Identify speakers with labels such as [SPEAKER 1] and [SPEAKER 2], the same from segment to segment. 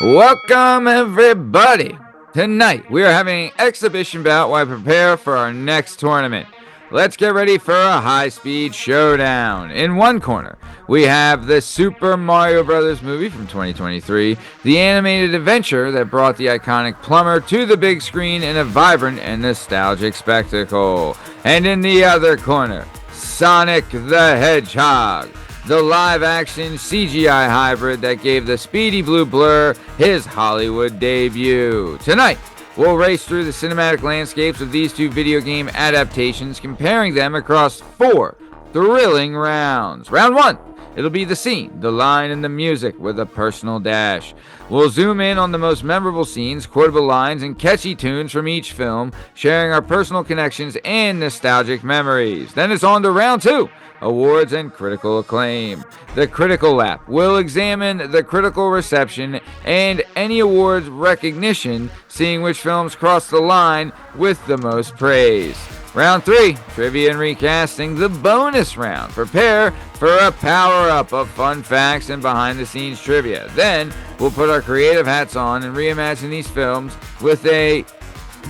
[SPEAKER 1] Welcome, everybody. Tonight, we are having an exhibition bout while we prepare for our next tournament. Let's get ready for a high-speed showdown. In one corner, we have the Super Mario Bros. Movie from 2023, the animated adventure that brought the iconic plumber to the big screen in a vibrant and nostalgic spectacle. And in the other corner, Sonic the Hedgehog, the live-action CGI hybrid that gave the speedy blue blur his Hollywood debut. Tonight, we'll race through the cinematic landscapes of these two video game adaptations, comparing them across 4 thrilling rounds. Round 1, it'll be the scene, the line, and the music with a personal dash. We'll zoom in on the most memorable scenes, quotable lines, and catchy tunes from each film, sharing our personal connections and nostalgic memories. Then it's on to round 2. Awards and critical acclaim. The Critical Lap will examine the critical reception and any awards recognition, seeing which films cross the line with the most praise. Round 3, Trivia and Recasting, the bonus round. Prepare for a power-up of fun facts and behind-the-scenes trivia. Then, we'll put our creative hats on and reimagine these films with a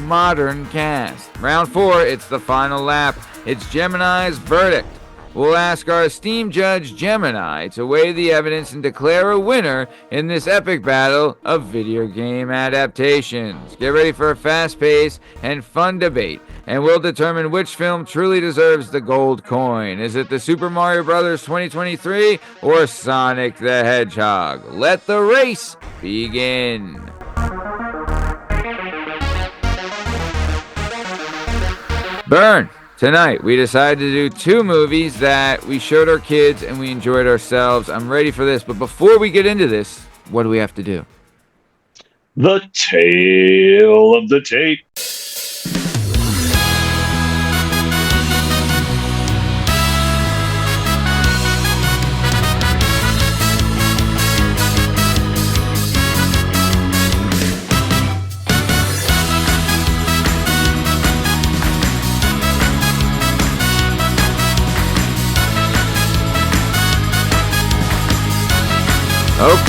[SPEAKER 1] modern cast. Round 4, it's the final lap. It's Gemini's verdict. We'll ask our esteemed judge Gemini to weigh the evidence and declare a winner in this epic battle of video game adaptations. Get ready for a fast-paced and fun debate, and we'll determine which film truly deserves the gold coin. Is it the Super Mario Bros. 2023 or Sonic the Hedgehog? Let the race begin. Bern. Tonight, we decided to do 2 movies that we showed our kids and we enjoyed ourselves. I'm ready for this, but before we get into this, what do we have to do?
[SPEAKER 2] The tale of the tape.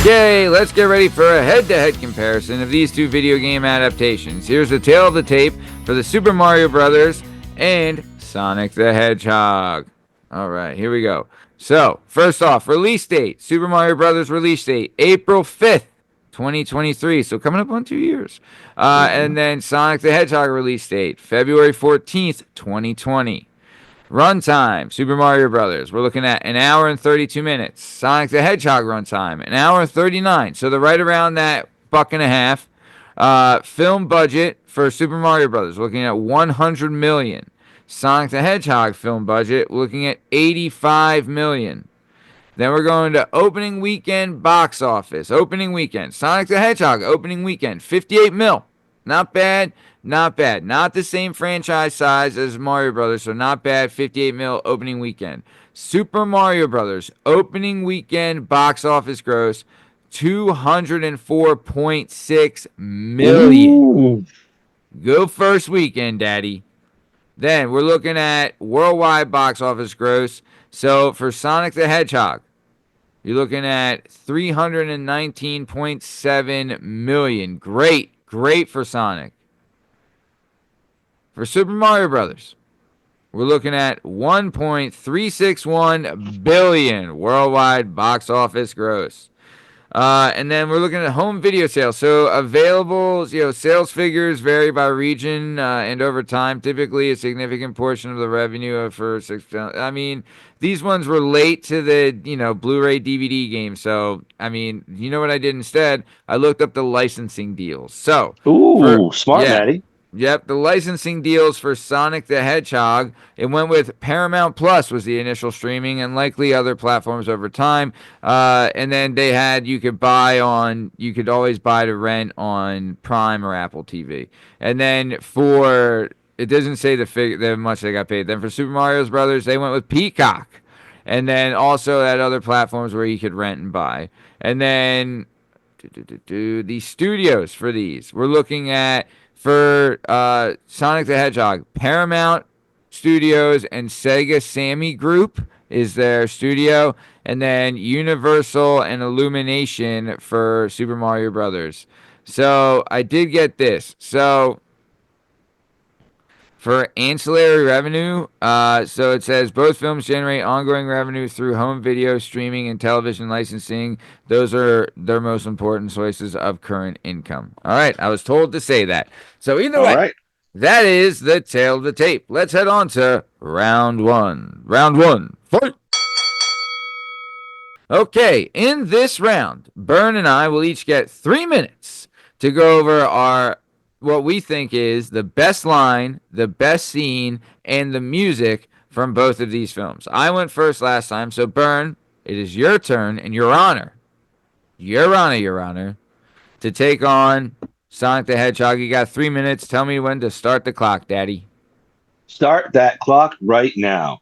[SPEAKER 1] Okay, let's get ready for a head-to-head comparison of these 2 video game adaptations. Here's the tale of the tape for the Super Mario Bros. And Sonic the Hedgehog. Alright, here we go. So, first off, release date. Super Mario Bros. Release date, April 5th, 2023. So coming up on 2 years. And then Sonic the Hedgehog release date, February 14th, 2020. Runtime, Super Mario Brothers. We're looking at 1 hour and 32 minutes. Sonic the Hedgehog runtime, 1 hour and 39. So they're right around that $1.50. Film budget for Super Mario Brothers, looking at $100 million. Sonic the Hedgehog film budget, looking at $85 million. Then we're going to opening weekend box office. Opening weekend, Sonic the Hedgehog opening weekend, $58 million. Not bad. Not bad. Not the same franchise size as Mario Brothers, so not bad. $58 million opening weekend. Super Mario Brothers opening weekend box office gross $204.6 million.
[SPEAKER 2] Ooh.
[SPEAKER 1] Go first weekend, Daddy. Then we're looking at worldwide box office gross. So for Sonic the Hedgehog, you're looking at $319.7 million. Great for Sonic. For Super Mario Brothers, we're looking at $1.361 billion worldwide box office gross. And then we're looking at home video sales. So available, sales figures vary by region and over time. Typically, a significant portion of the revenue for 6 films. I mean, these ones relate to the, Blu-ray DVD game. So, I mean, you know what I did instead? I looked up the licensing deals. So,
[SPEAKER 2] Smart, Maddie.
[SPEAKER 1] Yep, the licensing deals for Sonic the Hedgehog, it went with Paramount Plus was the initial streaming and likely other platforms over time. And then they had, you could always buy to rent on Prime or Apple TV. And then it doesn't say the much they got paid. Then for Super Mario Brothers, they went with Peacock. And then also at other platforms where you could rent and buy. And then the studios for these, we're looking at, for Sonic the Hedgehog, Paramount Studios and Sega Sammy Group is their studio, and then Universal and Illumination for Super Mario Brothers. So I did get this. So for ancillary revenue, so it says both films generate ongoing revenue through home video, streaming, and television licensing. Those are their most important sources of current income. All right, I was told to say that. So either
[SPEAKER 2] All
[SPEAKER 1] way,
[SPEAKER 2] right.
[SPEAKER 1] that is the tale of the tape. Let's head on to round one. Round one, fight! Okay, in this round, Bern and I will each get 3 minutes to go over our what we think is the best line, the best scene, and the music from both of these films. I went first last time, so Bern, it is your turn and your honor, to take on Sonic the Hedgehog. You got 3 minutes. Tell me when to start the clock, Daddy.
[SPEAKER 2] Start that clock right now.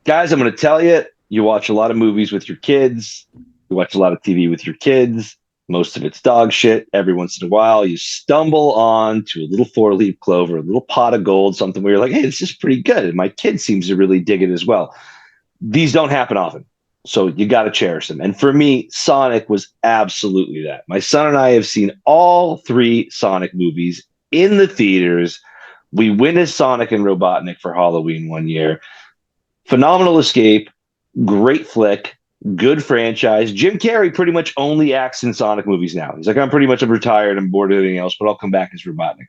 [SPEAKER 2] Guys, I'm going to tell you, you watch a lot of movies with your kids. You watch a lot of TV with your kids. Most of it's dog shit. Every once in a while, you stumble on to a little four-leaf clover, a little pot of gold, something where you're like, hey, this is pretty good. And my kid seems to really dig it as well. These don't happen often. So you got to cherish them. And for me, Sonic was absolutely that. My son and I have seen all 3 Sonic movies in the theaters. We witnessed Sonic and Robotnik for Halloween one year. Phenomenal escape, great flick, good franchise. Jim Carrey pretty much only acts in Sonic movies now. He's like, I'm retired, I'm bored of everything else, but I'll come back as Robotnik.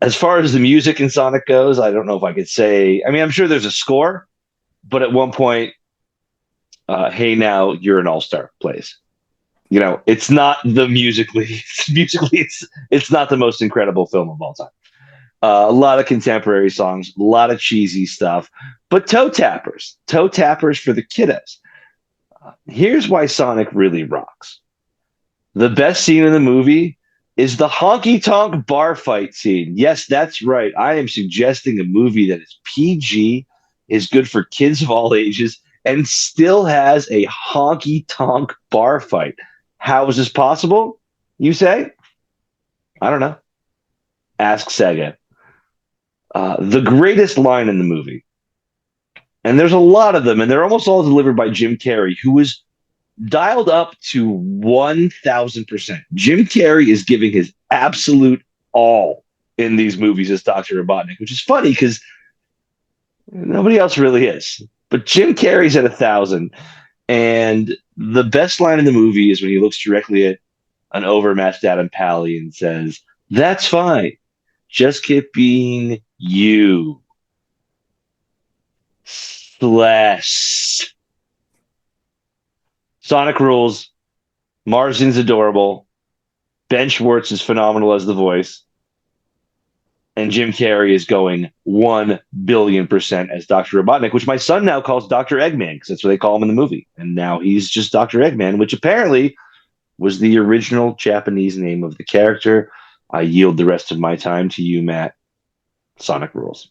[SPEAKER 2] As far as the music in Sonic goes, I don't know if I could say. I mean, I'm sure there's a score, but at one point, "Hey Now, You're an All-Star" plays. You know, it's not the musically, it's not the most incredible film of all time. A lot of contemporary songs, a lot of cheesy stuff, but toe tappers for the kiddos. Here's why Sonic really rocks. The best scene in the movie is the honky tonk bar fight scene. Yes, that's right. I am suggesting a movie that is PG, is good for kids of all ages, and still has a honky tonk bar fight. How is this possible? You say? I don't know. Ask Sega. The greatest line in the movie, and there's a lot of them, and they're almost all delivered by Jim Carrey, who was dialed up to 1,000%. Jim Carrey is giving his absolute all in these movies as Dr. Robotnik, which is funny because nobody else really is. But Jim Carrey's at 1,000, and the best line in the movie is when he looks directly at an overmatched Adam Pally and says, "That's fine. Just keep being you." Slash. Sonic rules. Marsden's adorable. Ben Schwartz is phenomenal as the voice. And Jim Carrey is going 1,000,000,000% as Dr. Robotnik, which my son now calls Dr. Eggman, because that's what they call him in the movie. And now he's just Dr. Eggman, which apparently was the original Japanese name of the character. I yield the rest of my time to you, Matt. Sonic rules.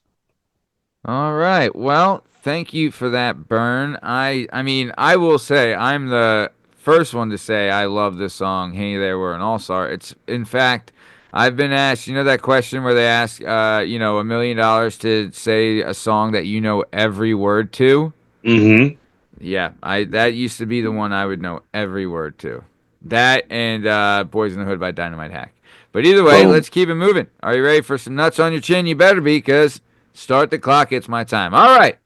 [SPEAKER 1] All right. Well, thank you for that, Bern. I mean, I will say I'm the first one to say I love this song. Hey there, we're an all-star. It's in fact, I've been asked. You know that question where they ask, $1 million to say a song that you know every word to.
[SPEAKER 2] Mm-hmm.
[SPEAKER 1] Yeah, that used to be the one I would know every word to. That and "Boys in the Hood" by Dynamite Hack. But either way, let's keep it moving. Are you ready for some nuts on your chin? You better be, because start the clock. It's my time. All right.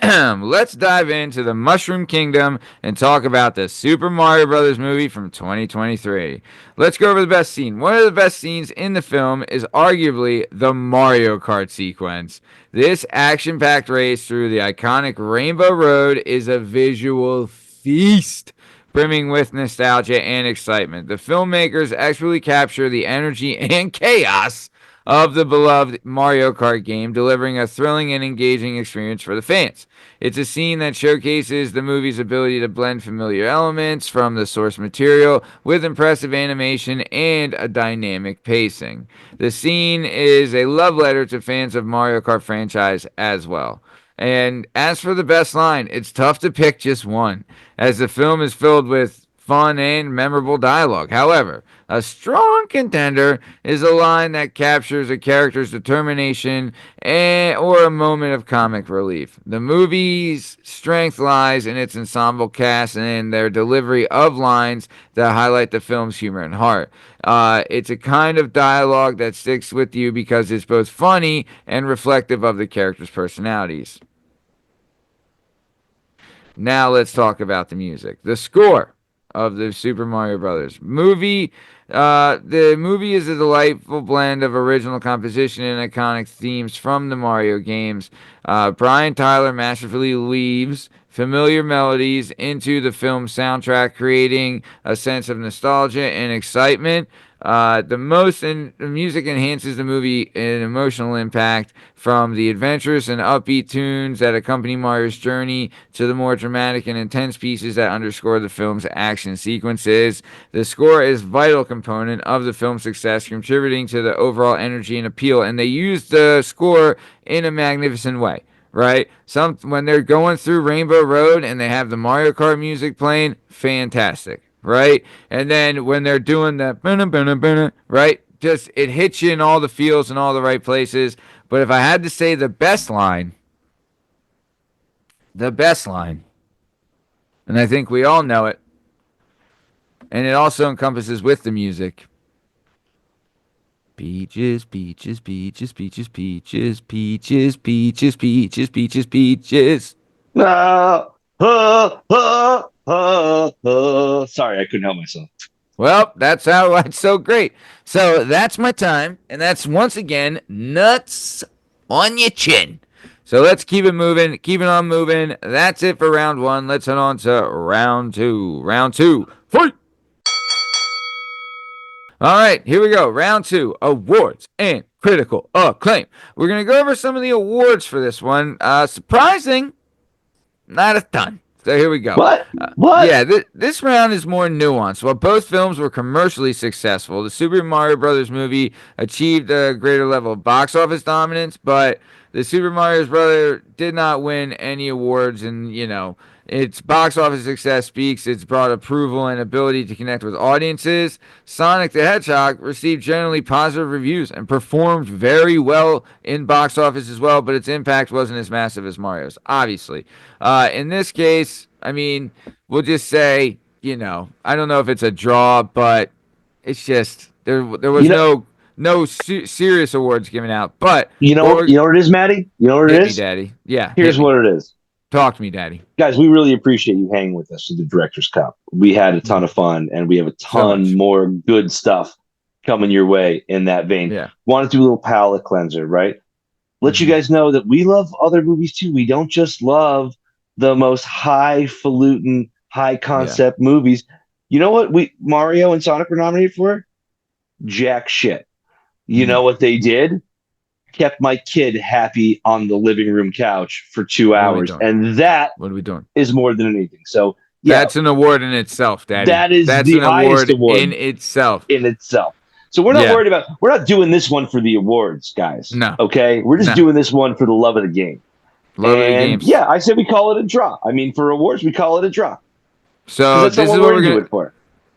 [SPEAKER 1] Let's dive into the Mushroom Kingdom and talk about the Super Mario Brothers movie from 2023. Let's go over the best scene. One of the best scenes in the film is arguably the Mario Kart sequence. This action-packed race through the iconic Rainbow Road is a visual feast, brimming with nostalgia and excitement. The filmmakers expertly capture the energy and chaos of the beloved Mario Kart game, delivering a thrilling and engaging experience for the fans. It's a scene that showcases the movie's ability to blend familiar elements from the source material with impressive animation and a dynamic pacing. The scene is a love letter to fans of Mario Kart franchise as well. And as for the best line, it's tough to pick just one, as the film is filled with fun, and memorable dialogue. However, a strong contender is a line that captures a character's determination or a moment of comic relief. The movie's strength lies in its ensemble cast and their delivery of lines that highlight the film's humor and heart. It's a kind of dialogue that sticks with you because it's both funny and reflective of the characters' personalities. Now let's talk about the music. The score of the Super Mario Brothers movie. The movie is a delightful blend of original composition and iconic themes from the Mario games. Brian Tyler masterfully weaves familiar melodies into the film's soundtrack, creating a sense of nostalgia and excitement. The music enhances the movie an emotional impact from the adventurous and upbeat tunes that accompany Mario's journey to the more dramatic and intense pieces that underscore the film's action sequences. The score is a vital component of the film's success, contributing to the overall energy and appeal, and they use the score in a magnificent way. Right? When they're going through Rainbow Road and they have the Mario Kart music playing, fantastic. Right? And then when they're doing that, right? Just it hits you in all the feels and all the right places. But if I had to say the best line, and I think we all know it, and it also encompasses with the music. Peaches, peaches, peaches, peaches, peaches, peaches, peaches, peaches, peaches, peaches.
[SPEAKER 2] Sorry, I couldn't help myself.
[SPEAKER 1] Well, that's how it's so great. So that's my time, and that's once again nuts on your chin. So let's keep it moving, keep it on moving. That's it for round one. Let's head on to round two. Round two, fight! All right, here we go. Round two, awards and critical acclaim. We're going to go over some of the awards for this one. Surprising, not a ton. So here we go.
[SPEAKER 2] What?
[SPEAKER 1] Yeah, this round is more nuanced. While both films were commercially successful, the Super Mario Brothers movie achieved a greater level of box office dominance, but the Super Mario Brothers did not win any awards, and its box office success speaks its broad approval and ability to connect with audiences. Sonic the Hedgehog received generally positive reviews and performed very well in box office as well, but its impact wasn't as massive as Mario's, obviously. In this case, I mean, we'll just say, I don't know if it's a draw, but it's just there was no serious awards given out. But
[SPEAKER 2] you know what it is, Maddie? You know what it is,
[SPEAKER 1] Daddy? Yeah.
[SPEAKER 2] Here's what it is.
[SPEAKER 1] Talk to me, Daddy.
[SPEAKER 2] Guys, we really appreciate you hanging with us for the Director's Cup. We had a ton of fun, and we have a ton more good stuff coming your way in that vein.
[SPEAKER 1] Yeah.
[SPEAKER 2] Want to do a little palate cleanser, right? Let you guys know that we love other movies too. We don't just love the most highfalutin, high-concept movies. You know what Mario and Sonic were nominated for? Jack shit. You know what they did? Kept my kid happy on the living room couch for 2 hours, and that
[SPEAKER 1] what are we doing
[SPEAKER 2] is more than anything. So
[SPEAKER 1] that's an award in itself, Daddy.
[SPEAKER 2] That's the highest award
[SPEAKER 1] in itself.
[SPEAKER 2] So we're not worried about. We're not doing this one for the awards, guys.
[SPEAKER 1] No.
[SPEAKER 2] Okay, we're just doing this one for the love of the game.
[SPEAKER 1] Love of the games.
[SPEAKER 2] Yeah, I said we call it a draw. I mean, for awards, we call it a draw.
[SPEAKER 1] So
[SPEAKER 2] this is what we're doing it for.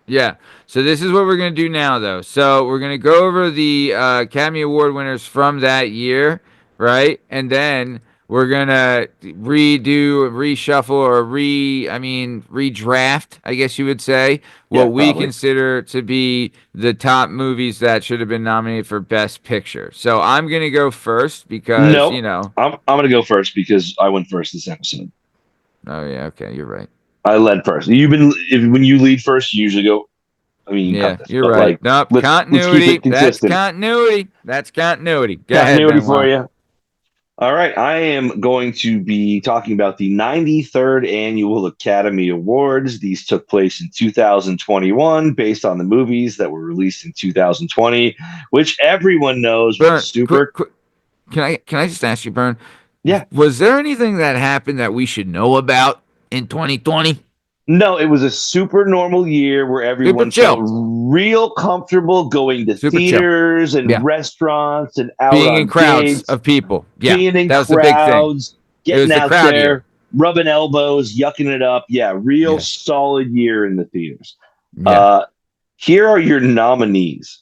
[SPEAKER 1] Yeah. So this is what we're going to do now, though. So we're going to go over the Academy Award winners from that year, right? And then we're going to reshuffle, or redraft, I guess you would say, what we consider to be the top movies that should have been nominated for Best Picture. So I'm going to go first because,
[SPEAKER 2] I'm going to go first because I went first this episode.
[SPEAKER 1] Oh, yeah. Okay. You're right.
[SPEAKER 2] I led first. When you lead first, you usually go. I mean,
[SPEAKER 1] you're right. Nope, continuity. That's continuity. Go
[SPEAKER 2] continuity
[SPEAKER 1] ahead,
[SPEAKER 2] for you. All right, I am going to be talking about the 93rd Annual Academy Awards. These took place in 2021, based on the movies that were released in 2020, which everyone knows was super.
[SPEAKER 1] Can I just ask you, Bern?
[SPEAKER 2] Yeah.
[SPEAKER 1] Was there anything that happened that we should know about in 2020?
[SPEAKER 2] No, it was a super normal year where everyone felt real comfortable going to theaters and restaurants and out
[SPEAKER 1] being
[SPEAKER 2] on
[SPEAKER 1] in crowds
[SPEAKER 2] dates,
[SPEAKER 1] of people. Yeah,
[SPEAKER 2] being in
[SPEAKER 1] that was
[SPEAKER 2] crowds,
[SPEAKER 1] the big thing.
[SPEAKER 2] Getting out there, rubbing elbows, yucking it up. Yeah, real
[SPEAKER 1] Yes.
[SPEAKER 2] solid year in the theaters.
[SPEAKER 1] Yeah.
[SPEAKER 2] Here are your nominees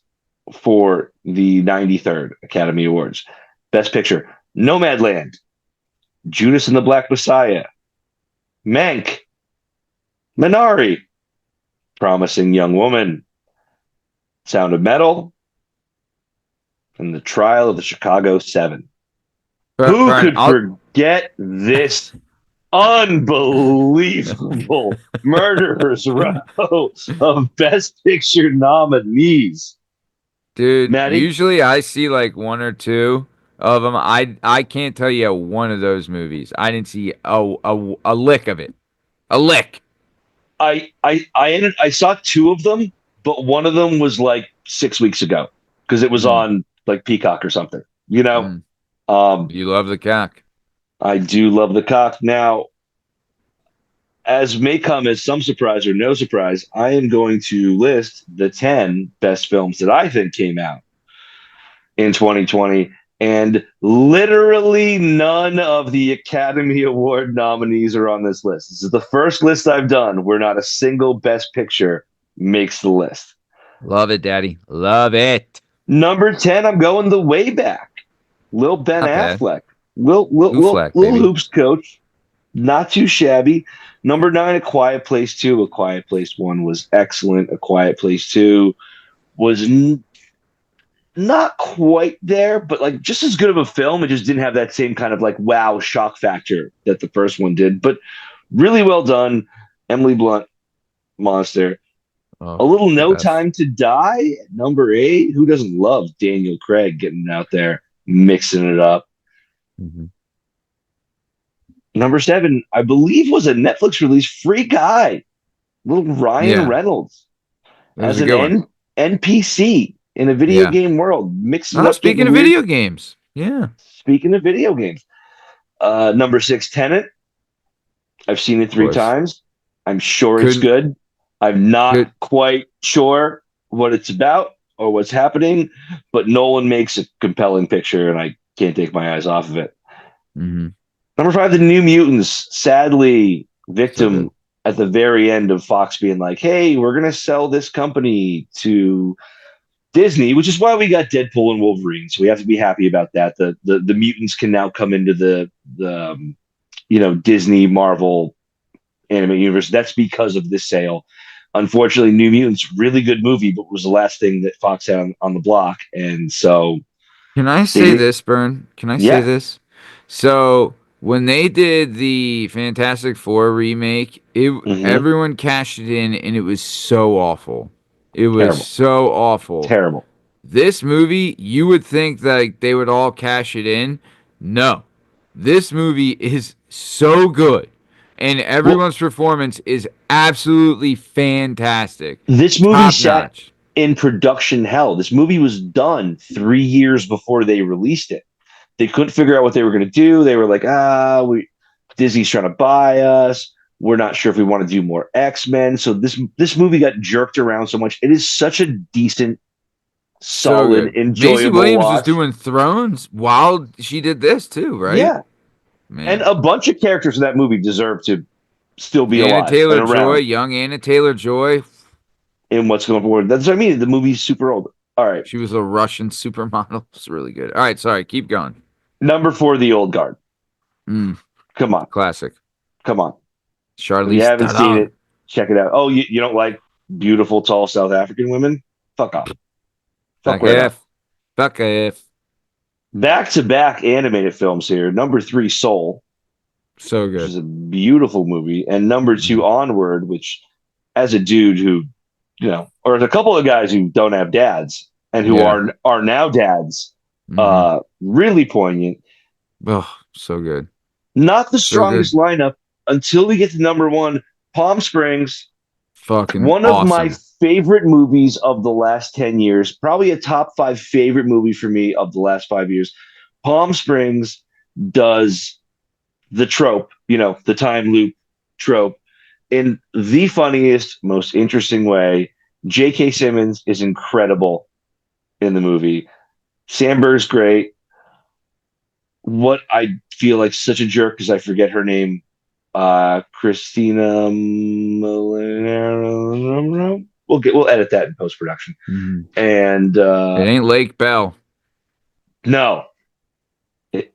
[SPEAKER 2] for the 93rd Academy Awards. Best Picture: Nomadland, Judas and the Black Messiah, Mank, Minari, Promising Young Woman, Sound of Metal, and The Trial of the Chicago Seven. Who
[SPEAKER 1] Bern,
[SPEAKER 2] could forget this unbelievable murderer's row of Best Picture nominees?
[SPEAKER 1] dude,
[SPEAKER 2] Maddie,
[SPEAKER 1] usually I see like one or two of them. I can't tell you one of those movies. I didn't see a lick of it. A lick.
[SPEAKER 2] I saw two of them, but one of them was like 6 weeks ago because it was
[SPEAKER 1] Mm,
[SPEAKER 2] on like Peacock or something. You know,
[SPEAKER 1] mm.
[SPEAKER 2] um,
[SPEAKER 1] You love the cock.
[SPEAKER 2] I do love the cock. Now, as may come as some surprise or no surprise, I am going to list the 10 best films that I think came out in 2020. And literally none of the Academy Award nominees are on this list. This is the first list I've done where not a single Best Picture makes the list.
[SPEAKER 1] Love it, Daddy. Love it.
[SPEAKER 2] Number 10, I'm going the way back. Lil Ben
[SPEAKER 1] Not bad.
[SPEAKER 2] Affleck. Lil
[SPEAKER 1] Ooflack, baby.
[SPEAKER 2] Hoops coach. Not too shabby. Number 9, A Quiet Place 2. A Quiet Place 1 was excellent. A Quiet Place 2 was not quite there, but like just as good of a film. It just didn't have that same kind of like wow shock factor that the first one did. But really well done. Emily Blunt, monster. A
[SPEAKER 1] Oh,
[SPEAKER 2] Little
[SPEAKER 1] the
[SPEAKER 2] No
[SPEAKER 1] best.
[SPEAKER 2] Time to Die, number 8. Who doesn't love Daniel Craig getting out there, mixing it up?
[SPEAKER 1] Mhm.
[SPEAKER 2] Number 7, I believe, was a Netflix release. Free Guy, little Ryan
[SPEAKER 1] Yeah,
[SPEAKER 2] Reynolds
[SPEAKER 1] it was
[SPEAKER 2] as
[SPEAKER 1] a
[SPEAKER 2] an
[SPEAKER 1] good one.
[SPEAKER 2] NPC in a video
[SPEAKER 1] Yeah.
[SPEAKER 2] game world, mixing it
[SPEAKER 1] Oh,
[SPEAKER 2] up,
[SPEAKER 1] speaking
[SPEAKER 2] getting
[SPEAKER 1] of
[SPEAKER 2] weird.
[SPEAKER 1] video games. Yeah.
[SPEAKER 2] Speaking of video games, number 6, Tenet. I've seen it
[SPEAKER 1] Of
[SPEAKER 2] three
[SPEAKER 1] course.
[SPEAKER 2] times. I'm sure it's
[SPEAKER 1] Couldn't
[SPEAKER 2] good. I'm not
[SPEAKER 1] could
[SPEAKER 2] quite sure what it's about or what's happening, but Nolan makes a compelling picture, and I can't take my eyes off of it.
[SPEAKER 1] hmm
[SPEAKER 2] Number 5, The New Mutants. Sadly,
[SPEAKER 1] So good.
[SPEAKER 2] victim at the very end of Fox being like, "Hey, we're gonna sell this company to Disney," which is why we got Deadpool and Wolverine. So we have to be happy about that. The mutants can now come into the Disney Marvel anime universe. That's because of this sale. Unfortunately, New Mutants, really good movie, but was the last thing that Fox had on the block. And so
[SPEAKER 1] Can I
[SPEAKER 2] they
[SPEAKER 1] say
[SPEAKER 2] did,
[SPEAKER 1] this, Bern? Can I say
[SPEAKER 2] yeah.
[SPEAKER 1] this? So when they did the Fantastic Four remake, it
[SPEAKER 2] Mm-hmm.
[SPEAKER 1] everyone cashed it in, and it was so awful. It was
[SPEAKER 2] Terrible.
[SPEAKER 1] so awful.
[SPEAKER 2] Terrible.
[SPEAKER 1] This movie, you would think that like, they would all cash it in. No, this movie is so good, and
[SPEAKER 2] Well,
[SPEAKER 1] everyone's performance is absolutely fantastic,
[SPEAKER 2] this movie
[SPEAKER 1] top
[SPEAKER 2] sat
[SPEAKER 1] notch.
[SPEAKER 2] in production hell. This movie was done 3 years before they released it. They couldn't figure out what they were going to do. They were like, Disney's trying to buy us. We're not sure if we want to do more X-Men. So this movie got jerked around so much. It is such a decent,
[SPEAKER 1] So
[SPEAKER 2] solid,
[SPEAKER 1] good. Maisie
[SPEAKER 2] enjoyable
[SPEAKER 1] Williams was
[SPEAKER 2] watch.
[SPEAKER 1] doing Thrones while she did this too, right?
[SPEAKER 2] Yeah. And
[SPEAKER 1] Man,
[SPEAKER 2] a bunch of characters in that movie deserve to still be
[SPEAKER 1] Anna
[SPEAKER 2] alive and
[SPEAKER 1] Taylor Joy,
[SPEAKER 2] around
[SPEAKER 1] young Anna Taylor Joy.
[SPEAKER 2] in what's going forward. That's what I mean. The movie's super old. All right.
[SPEAKER 1] She was a Russian supermodel. It's really good. All right, sorry, keep going.
[SPEAKER 2] Number 4, The Old Guard.
[SPEAKER 1] Mm,
[SPEAKER 2] Come on.
[SPEAKER 1] classic.
[SPEAKER 2] Come on. If you
[SPEAKER 1] Charlize
[SPEAKER 2] haven't seen
[SPEAKER 1] Theron.
[SPEAKER 2] it, check it out. Oh, you don't like beautiful, tall South African women? Fuck off. Fuck
[SPEAKER 1] Back
[SPEAKER 2] right off.
[SPEAKER 1] F. Back F.
[SPEAKER 2] Back to back animated films here. Number 3, Soul,
[SPEAKER 1] So
[SPEAKER 2] which
[SPEAKER 1] good.
[SPEAKER 2] is a beautiful movie. And number 2,
[SPEAKER 1] Mhm.
[SPEAKER 2] Onward, which, as a dude who, or as a couple of guys who don't have dads and who
[SPEAKER 1] Yeah.
[SPEAKER 2] are now dads,
[SPEAKER 1] hmm
[SPEAKER 2] really poignant.
[SPEAKER 1] Oh, so good.
[SPEAKER 2] Not the
[SPEAKER 1] So
[SPEAKER 2] strongest
[SPEAKER 1] good.
[SPEAKER 2] lineup until we get to number 1, Palm Springs.
[SPEAKER 1] Fucking
[SPEAKER 2] One of my
[SPEAKER 1] awesome.
[SPEAKER 2] favorite movies of the last 10 years, probably a top 5 favorite movie for me of the last 5 years. Palm Springs does the trope, the time loop trope in the funniest, most interesting way. J.K. Simmons is incredible in the movie. Sandberg's great. What I feel like such a jerk because I forget her name. Christina we'll edit that in post production.
[SPEAKER 1] Mhm.
[SPEAKER 2] And
[SPEAKER 1] It ain't Lake Bell.
[SPEAKER 2] no, it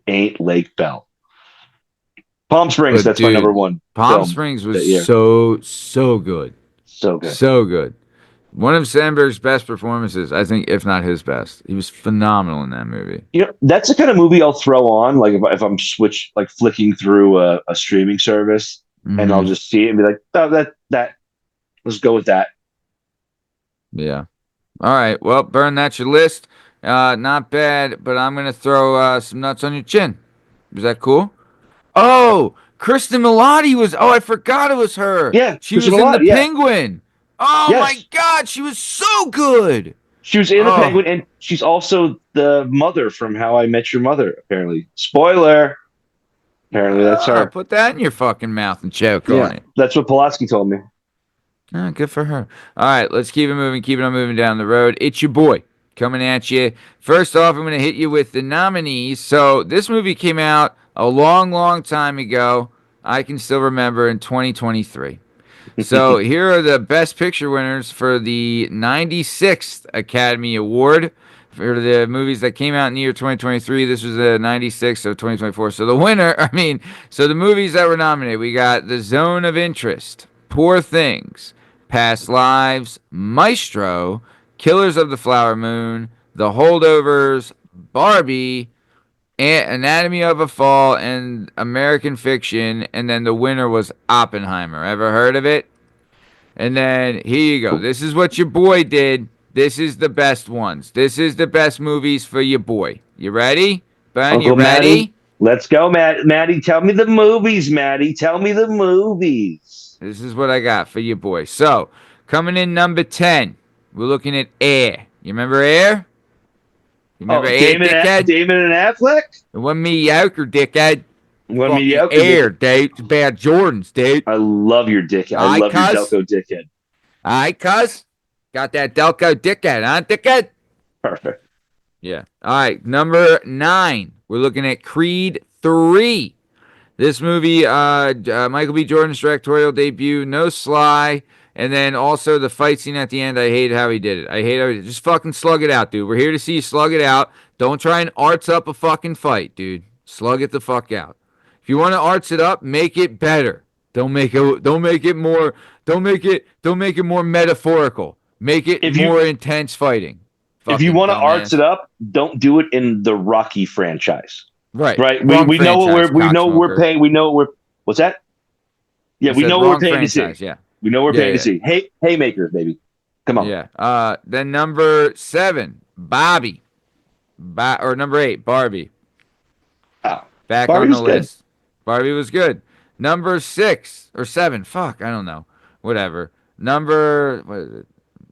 [SPEAKER 2] ain't Lake Bell. Palm Springs,
[SPEAKER 1] But
[SPEAKER 2] that's my number
[SPEAKER 1] dude,
[SPEAKER 2] one
[SPEAKER 1] Palm
[SPEAKER 2] film
[SPEAKER 1] Springs
[SPEAKER 2] that
[SPEAKER 1] was
[SPEAKER 2] year.
[SPEAKER 1] so good.
[SPEAKER 2] So good.
[SPEAKER 1] So good. One of Sandberg's best performances, I think, if not his best. He was phenomenal in that movie.
[SPEAKER 2] You know, that's the kind of movie I'll throw on, like if I'm flicking through a streaming service, and I'll
[SPEAKER 1] Hmm.
[SPEAKER 2] just see it and be like, oh, that let's go with that.
[SPEAKER 1] Yeah. All right. Well, Bern, that's your list. Not bad, but I'm gonna throw some nuts on your chin. Is that cool? Oh, Kristen Milotti was. Oh, I forgot it was her.
[SPEAKER 2] Yeah,
[SPEAKER 1] She
[SPEAKER 2] Christopher
[SPEAKER 1] was in The
[SPEAKER 2] Lot. Yeah,
[SPEAKER 1] Penguin. Oh my
[SPEAKER 2] yes,
[SPEAKER 1] God, she was so good.
[SPEAKER 2] she was in The
[SPEAKER 1] Oh,
[SPEAKER 2] Penguin, and she's also the mother from How I Met Your Mother. Apparently, spoiler. Apparently, that's her.
[SPEAKER 1] put that in your fucking mouth and choke on
[SPEAKER 2] Yeah,
[SPEAKER 1] it.
[SPEAKER 2] that's what Pulaski told me.
[SPEAKER 1] Oh, good for her. All right, let's keep it moving. Keep it on moving down the road. It's your boy coming at you. First off, I'm going to hit you with the nominees. So this movie came out a long time ago. I can still remember in 2023. So here are the Best Picture winners for the 96th Academy Award for the movies that came out in the year 2023. This was the 96th of 2024. So the winner, so the movies that were nominated, we got The Zone of Interest, Poor Things, Past Lives, Maestro, Killers of the Flower Moon, The Holdovers, Barbie, Anatomy of a Fall, and American Fiction. And then the winner was Oppenheimer. Ever heard of it? And then here you go. This is what your boy did. This is the best ones. This is the best movies for your boy. You ready? Ben, you
[SPEAKER 2] Uncle Maddie,
[SPEAKER 1] ready?
[SPEAKER 2] let's go, Maddie. Tell me the movies, Maddie. Tell me the movies.
[SPEAKER 1] This is what I got for your boy. So, coming in number 10, we're looking at Air. You remember Air? You remember
[SPEAKER 2] Oh,
[SPEAKER 1] Air, dickhead?
[SPEAKER 2] Damon and Affleck.
[SPEAKER 1] It wasn't mediocre, dickhead.
[SPEAKER 2] One
[SPEAKER 1] Fucking
[SPEAKER 2] mediocre.
[SPEAKER 1] Air, dude. It's about Jordans, dude.
[SPEAKER 2] I love your dickhead. I love your Delco dickhead.
[SPEAKER 1] All right, cuz. Got that Delco dickhead, huh, dickhead?
[SPEAKER 2] Perfect.
[SPEAKER 1] Yeah. All right. Number 9. We're looking at Creed 3. This movie, Michael B. Jordan's directorial debut, no Sly, and then also the fight scene at the end. I hate how he did it. I hate how he did it. Just fucking slug it out, dude. We're here to see you slug it out. Don't try and arts up a fucking fight, dude. Slug it the fuck out. If you want to arts it up, make it better. Don't make it more. Don't make it more metaphorical. Make it more intense fighting.
[SPEAKER 2] If you want to arts it
[SPEAKER 1] dumbass.
[SPEAKER 2] up, don't do it in the Rocky franchise.
[SPEAKER 1] Right.
[SPEAKER 2] Right.
[SPEAKER 1] Wrong
[SPEAKER 2] We know what
[SPEAKER 1] franchise,
[SPEAKER 2] we know what we're
[SPEAKER 1] cocksmoker.
[SPEAKER 2] paying. We know what we're what's that? Yeah,
[SPEAKER 1] I
[SPEAKER 2] we
[SPEAKER 1] said
[SPEAKER 2] know what we're
[SPEAKER 1] wrong
[SPEAKER 2] paying to
[SPEAKER 1] franchise,
[SPEAKER 2] see.
[SPEAKER 1] yeah.
[SPEAKER 2] We know what we're
[SPEAKER 1] Yeah,
[SPEAKER 2] paying
[SPEAKER 1] yeah.
[SPEAKER 2] to see. Hey, haymakers, baby. Come on.
[SPEAKER 1] Yeah. Then number 7, Bobby. Or number 8, Barbie.
[SPEAKER 2] Oh,
[SPEAKER 1] Back
[SPEAKER 2] Barbie
[SPEAKER 1] on the
[SPEAKER 2] was good.
[SPEAKER 1] list. Barbie was good. Number 6 or 7. Fuck, I don't know. Whatever. Number what is it?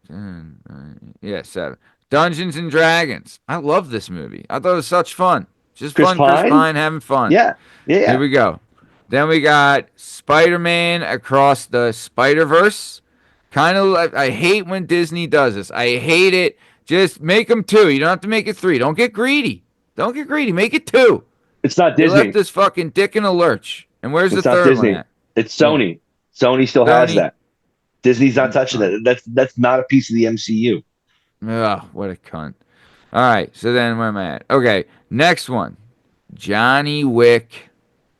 [SPEAKER 1] 10, 9, yeah, 7. Dungeons and Dragons. I love this movie. I thought it was such fun. Just
[SPEAKER 2] Chris
[SPEAKER 1] fun, Chris
[SPEAKER 2] Pine?
[SPEAKER 1] Pine having fun.
[SPEAKER 2] Yeah. Yeah.
[SPEAKER 1] Here we go. Then we got Spider-Man Across the Spider-Verse. Kind of, I hate when Disney does this. I hate it. Just make them 2. You don't have to make it 3. Don't get greedy. Don't get greedy. Make it 2.
[SPEAKER 2] It's not
[SPEAKER 1] They left
[SPEAKER 2] Disney.
[SPEAKER 1] this fucking dick in a lurch. And where's the
[SPEAKER 2] It's not
[SPEAKER 1] third one
[SPEAKER 2] Disney.
[SPEAKER 1] at?
[SPEAKER 2] It's Sony. Sony still has
[SPEAKER 1] Sony.
[SPEAKER 2] that. Disney's not touching that. That's not a piece of the MCU.
[SPEAKER 1] Ugh, what a cunt. All right, so then where am I at? Okay, next one. Johnny Wick.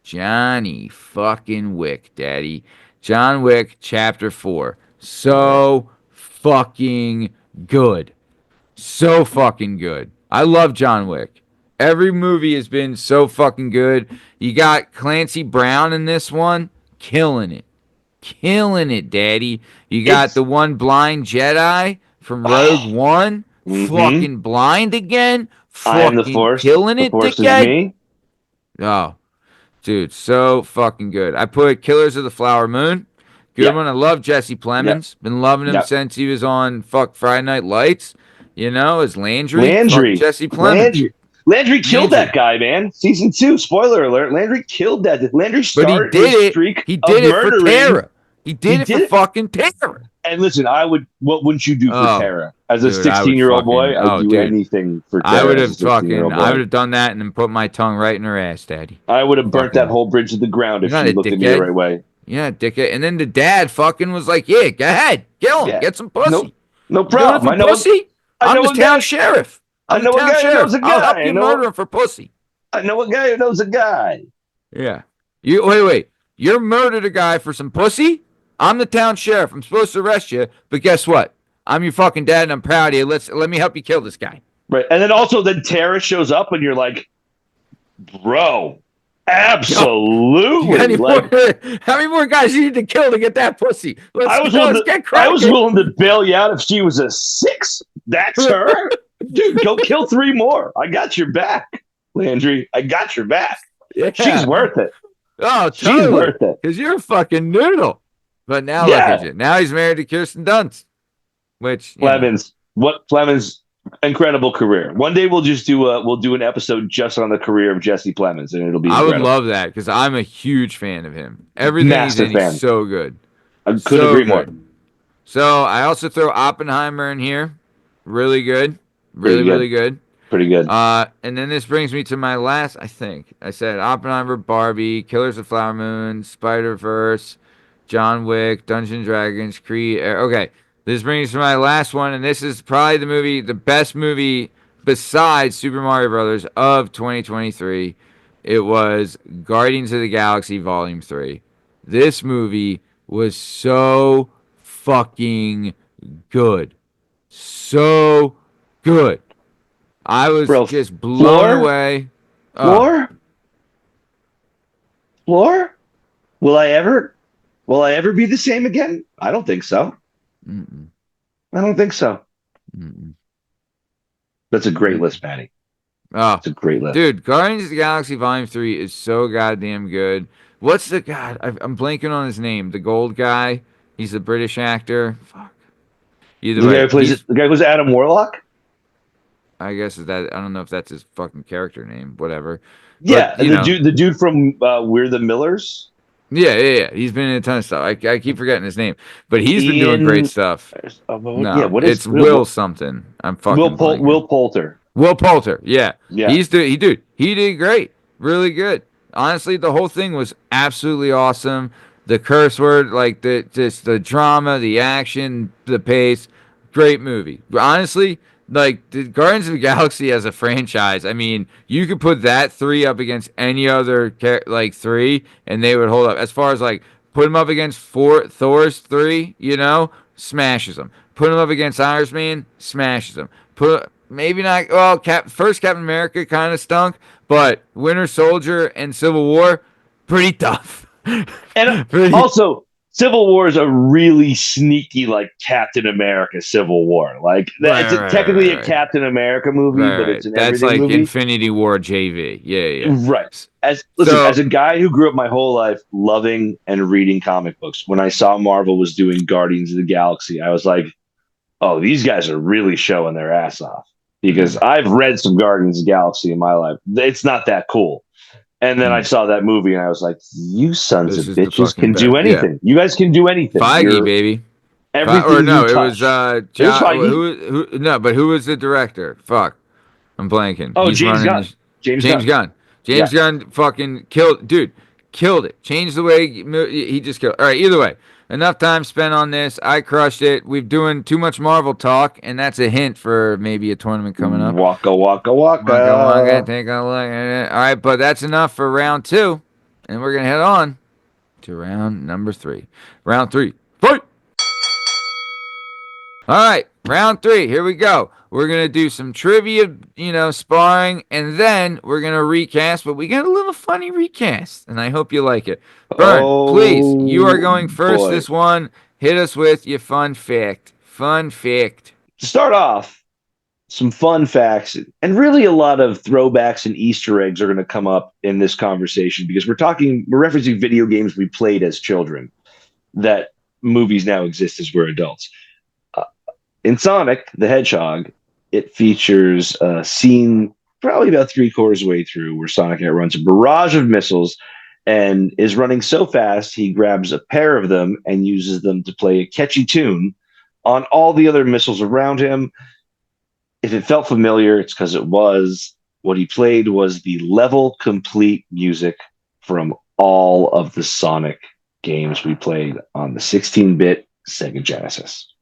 [SPEAKER 1] Johnny fucking Wick, daddy. John Wick, chapter 4. So fucking good. So fucking good. I love John Wick. Every movie has been so fucking good. You got Clancy Brown in this one, killing it. Killing it, daddy. You got the one blind Jedi from Rogue One, fucking blind again,
[SPEAKER 2] I am the
[SPEAKER 1] fucking
[SPEAKER 2] Force.
[SPEAKER 1] killing
[SPEAKER 2] The
[SPEAKER 1] it,
[SPEAKER 2] Force is
[SPEAKER 1] dickhead.
[SPEAKER 2] me.
[SPEAKER 1] Oh, dude, so fucking good. I put Killers of the Flower Moon. Good
[SPEAKER 2] Yep.
[SPEAKER 1] one. I love Jesse Plemons. Been loving him
[SPEAKER 2] Yep.
[SPEAKER 1] since he was on Friday Night Lights. You know, as Landry.
[SPEAKER 2] Landry.
[SPEAKER 1] Fuck Jesse Plemons.
[SPEAKER 2] Landry killed that guy, man. Season 2, spoiler alert. Landry killed that. Landry
[SPEAKER 1] But he
[SPEAKER 2] started
[SPEAKER 1] did
[SPEAKER 2] his
[SPEAKER 1] it.
[SPEAKER 2] streak
[SPEAKER 1] He
[SPEAKER 2] of
[SPEAKER 1] did it for
[SPEAKER 2] murdering.
[SPEAKER 1] Tara. He did it for fucking Tara.
[SPEAKER 2] And listen, what wouldn't you do for Tara? As a
[SPEAKER 1] dude,
[SPEAKER 2] 16-year-old boy, I'd do anything for Tara.
[SPEAKER 1] I would have done that and then put my tongue right in her ass, Daddy.
[SPEAKER 2] I would have burnt that whole bridge to the ground if she looked at me the right way.
[SPEAKER 1] Yeah, dickhead. And then the dad fucking was like, yeah, go ahead. Kill him. Yeah. Get some pussy.
[SPEAKER 2] No problem.
[SPEAKER 1] I know pussy. I'm the town sheriff.
[SPEAKER 2] I know a guy who knows a guy.
[SPEAKER 1] I'll help you murder him for pussy.
[SPEAKER 2] I know a guy who knows a guy.
[SPEAKER 1] Yeah. Wait. You murdered a guy for some pussy? I'm the town sheriff. I'm supposed to arrest you, but guess what? I'm your fucking dad, and I'm proud of you. Let me help you kill this guy.
[SPEAKER 2] Right, and then Tara shows up, and you're like, bro, absolutely.
[SPEAKER 1] How many more guys you need to kill to get that pussy?
[SPEAKER 2] I was willing to bail you out if she was a 6. That's her, dude. Go kill 3 more. I got your back, Landry. I got your back. Yeah. She's worth it.
[SPEAKER 1] Oh, totally. She's worth it because you're a fucking noodle. But now look at you. Now he's married to Kirsten Dunst. Fleming's incredible career. One day we'll do an episode just on the career of Jesse Plemons, and it'll be incredible. I would love that because I'm a huge fan of him. Everything he's so good.
[SPEAKER 2] I couldn't agree more.
[SPEAKER 1] So I also throw Oppenheimer in here. Really good. Really good.
[SPEAKER 2] Pretty good.
[SPEAKER 1] And then this brings me to my last, I think. I said Oppenheimer, Barbie, Killers of the Flower Moon, Spider-Verse, John Wick, Dungeons & Dragons, Creed. Okay, this brings me to my last one, and this is probably the best movie besides Super Mario Brothers of 2023. It was Guardians of the Galaxy Volume 3. This movie was so fucking good. So good. I was just blown away.
[SPEAKER 2] Floor? Will I ever be the same again? I don't think so.
[SPEAKER 1] Mm-mm.
[SPEAKER 2] I don't think so.
[SPEAKER 1] Mm-mm.
[SPEAKER 2] That's a great list, Patty.
[SPEAKER 1] Oh,
[SPEAKER 2] it's a great list.
[SPEAKER 1] Dude, Guardians of the Galaxy Volume 3 is so goddamn good. What's the guy? I'm blanking on his name. The gold guy. He's a British actor. Fuck.
[SPEAKER 2] The guy who's Adam Warlock?
[SPEAKER 1] I guess that. I don't know if that's his fucking character name. Whatever.
[SPEAKER 2] Yeah, but, the dude from We're the Millers.
[SPEAKER 1] Yeah. He's been in a ton of stuff. I keep forgetting his name, but he's been doing great stuff. It's Will something. I'm fucking
[SPEAKER 2] Will Poulter.
[SPEAKER 1] Will Poulter. Yeah. He did great. Really good. Honestly, the whole thing was absolutely awesome. The curse word, like the drama, the action, the pace, great movie. Honestly, like the Guardians of the Galaxy as a franchise, I mean, you could put that 3 up against any other 3, and they would hold up. As far as like put them up against Thor's 3, smashes them. Put them up against Iron Man, smashes them. Maybe not. Well, first Captain America kind of stunk, but Winter Soldier and Civil War, pretty tough.
[SPEAKER 2] And also, Civil War is a really sneaky, like Captain America Civil War. Like it's technically a Captain America movie, but it's an
[SPEAKER 1] that's
[SPEAKER 2] like
[SPEAKER 1] movie. Infinity War JV. Yeah.
[SPEAKER 2] Right. As a guy who grew up my whole life loving and reading comic books, when I saw Marvel was doing Guardians of the Galaxy, I was like, "Oh, these guys are really showing their ass off." Because I've read some Guardians of the Galaxy in my life. It's not that cool. And then I saw that movie and I was like, you sons of bitches can do anything. Yeah. You guys can do anything.
[SPEAKER 1] Feige, baby.
[SPEAKER 2] Everything
[SPEAKER 1] it was who was the director? Fuck. I'm blanking.
[SPEAKER 2] Oh, James Gunn.
[SPEAKER 1] James Gunn. James Gunn fucking killed it. Changed the way he just killed. All right, either way. Enough time spent on this. I crushed it. We're doing too much Marvel talk, and that's a hint for maybe a tournament coming up.
[SPEAKER 2] Waka.
[SPEAKER 1] Take a look at it. All right, but that's enough for round 2, and we're going to head on to round number 3. Round 3. Fight! All right, round 3. Here we go. We're going to do some trivia, sparring, and then we're going to recast, but we got a little funny recast, and I hope you like it. Bern, please, you are going first this one. Hit us with your fun fact. Fun fact.
[SPEAKER 2] To start off, some fun facts, and really a lot of throwbacks and Easter eggs are going to come up in this conversation because we're referencing video games we played as children that movies now exist as we're adults. In Sonic the Hedgehog, it features a scene probably about 3/4 way through where Sonic runs a barrage of missiles and is running so fast he grabs a pair of them and uses them to play a catchy tune on all the other missiles around him. If it felt familiar, it's because it was. What he played was the level complete music from all of the Sonic games we played on the 16-bit Sega Genesis.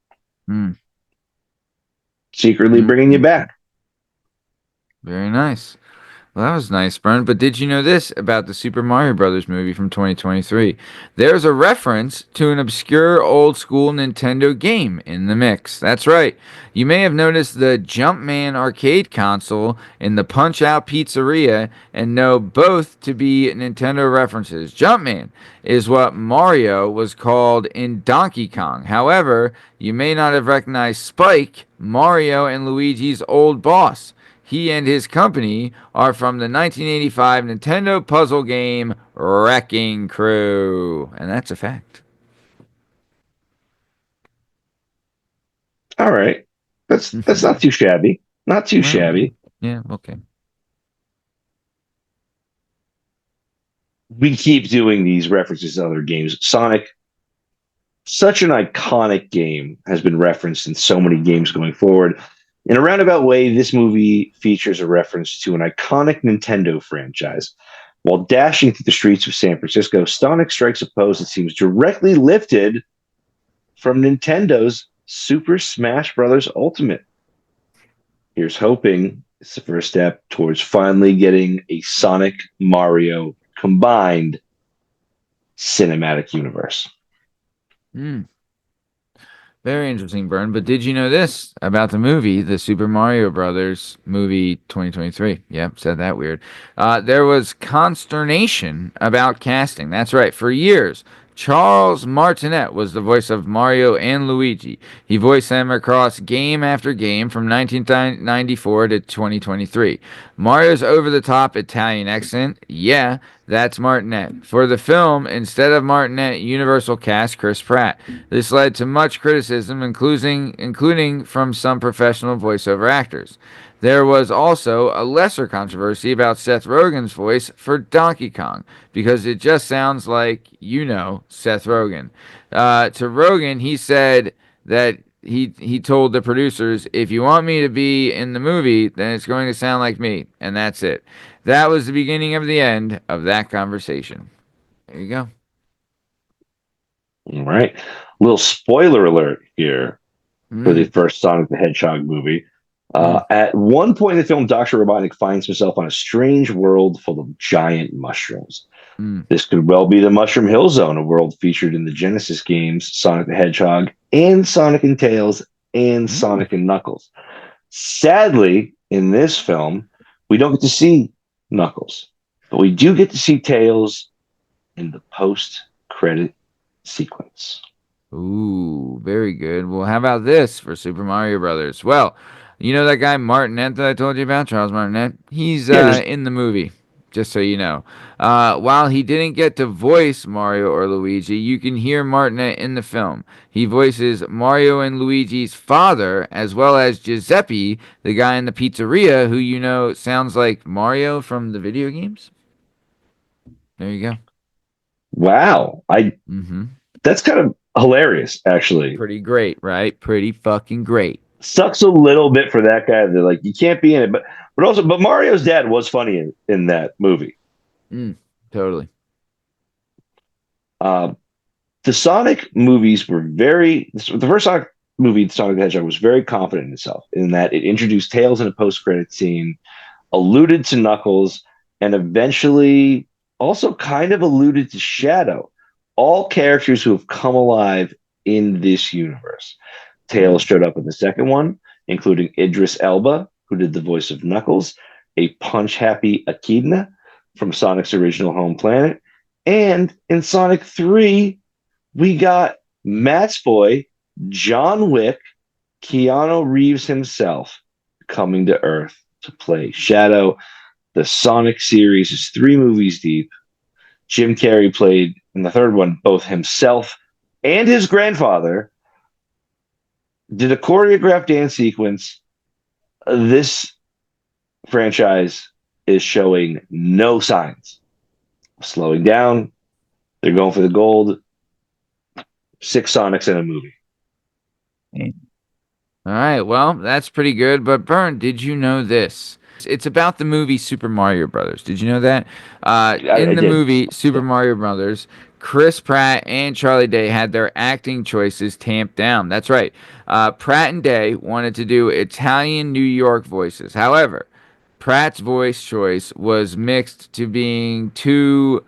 [SPEAKER 2] Secretly bringing you back.
[SPEAKER 1] Very nice. Well, that was nice, Bern. But did you know this about the Super Mario Brothers movie from 2023? There's a reference to an obscure old school Nintendo game in the mix. That's right. You may have noticed the Jumpman arcade console in the Punch Out Pizzeria and know both to be Nintendo references. Jumpman is what Mario was called in Donkey Kong. However, you may not have recognized Spike, Mario and Luigi's old boss. He and his company are from the 1985 Nintendo puzzle game Wrecking Crew. And that's a fact.
[SPEAKER 2] All right. That's not too shabby. Not too shabby.
[SPEAKER 1] Yeah, okay.
[SPEAKER 2] We keep doing these references to other games. Sonic, such an iconic game, has been referenced in so many games going forward. In a roundabout way, this movie features a reference to an iconic Nintendo franchise. While dashing through the streets of San Francisco, Sonic strikes a pose that seems directly lifted from Nintendo's Super Smash Bros. Ultimate. Here's hoping it's the first step towards finally getting a Sonic Mario combined cinematic universe.
[SPEAKER 1] Very interesting, Bern. But did you know this about the movie, the Super Mario Brothers movie 2023? Yep, said that weird. There was consternation about casting. That's right. For years, Charles Martinet was the voice of Mario and Luigi. He voiced them across game after game from 1994 to 2023. Mario's over-the-top Italian accent, yeah, that's Martinet. For the film, instead of Martinet, Universal cast Chris Pratt. This led to much criticism, including from some professional voiceover actors. There was also a lesser controversy about Seth Rogen's voice for Donkey Kong, because it just sounds like, Seth Rogen. To Rogen, he said that he told the producers, if you want me to be in the movie, then it's going to sound like me, and that's it. That was the beginning of the end of that conversation. There you go.
[SPEAKER 2] All right. Little spoiler alert here for the first Sonic the Hedgehog movie. At one point in the film, Dr. Robotnik finds himself on a strange world full of giant mushrooms. This could well be the Mushroom Hill Zone, a world featured in the Genesis games Sonic the Hedgehog and Sonic and Tails and Sonic and Knuckles. Sadly, in this film, we don't get to see Knuckles, but we do get to see Tails in the post-credit sequence.
[SPEAKER 1] Ooh, very good. Well, how about this for Super Mario Brothers? Well, you know that guy Martinet that I told you about, Charles Martinet? He's in the movie, just so you know. While he didn't get to voice Mario or Luigi, you can hear Martinet in the film. He voices Mario and Luigi's father, as well as Giuseppe, the guy in the pizzeria who sounds like Mario from the video games. There you go.
[SPEAKER 2] Wow. That's kind of hilarious, actually.
[SPEAKER 1] Pretty great, right? Pretty fucking great.
[SPEAKER 2] Sucks a little bit for that guy. They're like, you can't be in it, but Mario's dad was funny in that movie.
[SPEAKER 1] Totally.
[SPEAKER 2] The Sonic movies were the first Sonic movie, Sonic the Hedgehog, was very confident in itself in that it introduced Tails in a post-credit scene, alluded to Knuckles, and eventually also kind of alluded to Shadow. All characters who have come alive in this universe. Tails showed up in the second one, including Idris Elba, who did the voice of Knuckles, a punch-happy Echidna from Sonic's original home planet, and in Sonic 3, we got Matt's boy, John Wick, Keanu Reeves himself, coming to Earth to play Shadow. The Sonic series is 3 movies deep. Jim Carrey played in the third one both himself and his grandfather, did a choreographed dance sequence. This franchise is showing no signs slowing down. They're going for the gold. 6 Sonics in a movie.
[SPEAKER 1] All right, well, that's pretty good. But Bern, did you know this? It's about the movie Super Mario Brothers. Did you know that?
[SPEAKER 2] I
[SPEAKER 1] In the
[SPEAKER 2] did.
[SPEAKER 1] movie Super Mario Brothers, Chris Pratt and Charlie Day had their acting choices tamped down. That's right. Pratt and Day wanted to do Italian New York voices. However, Pratt's voice choice was mixed to being too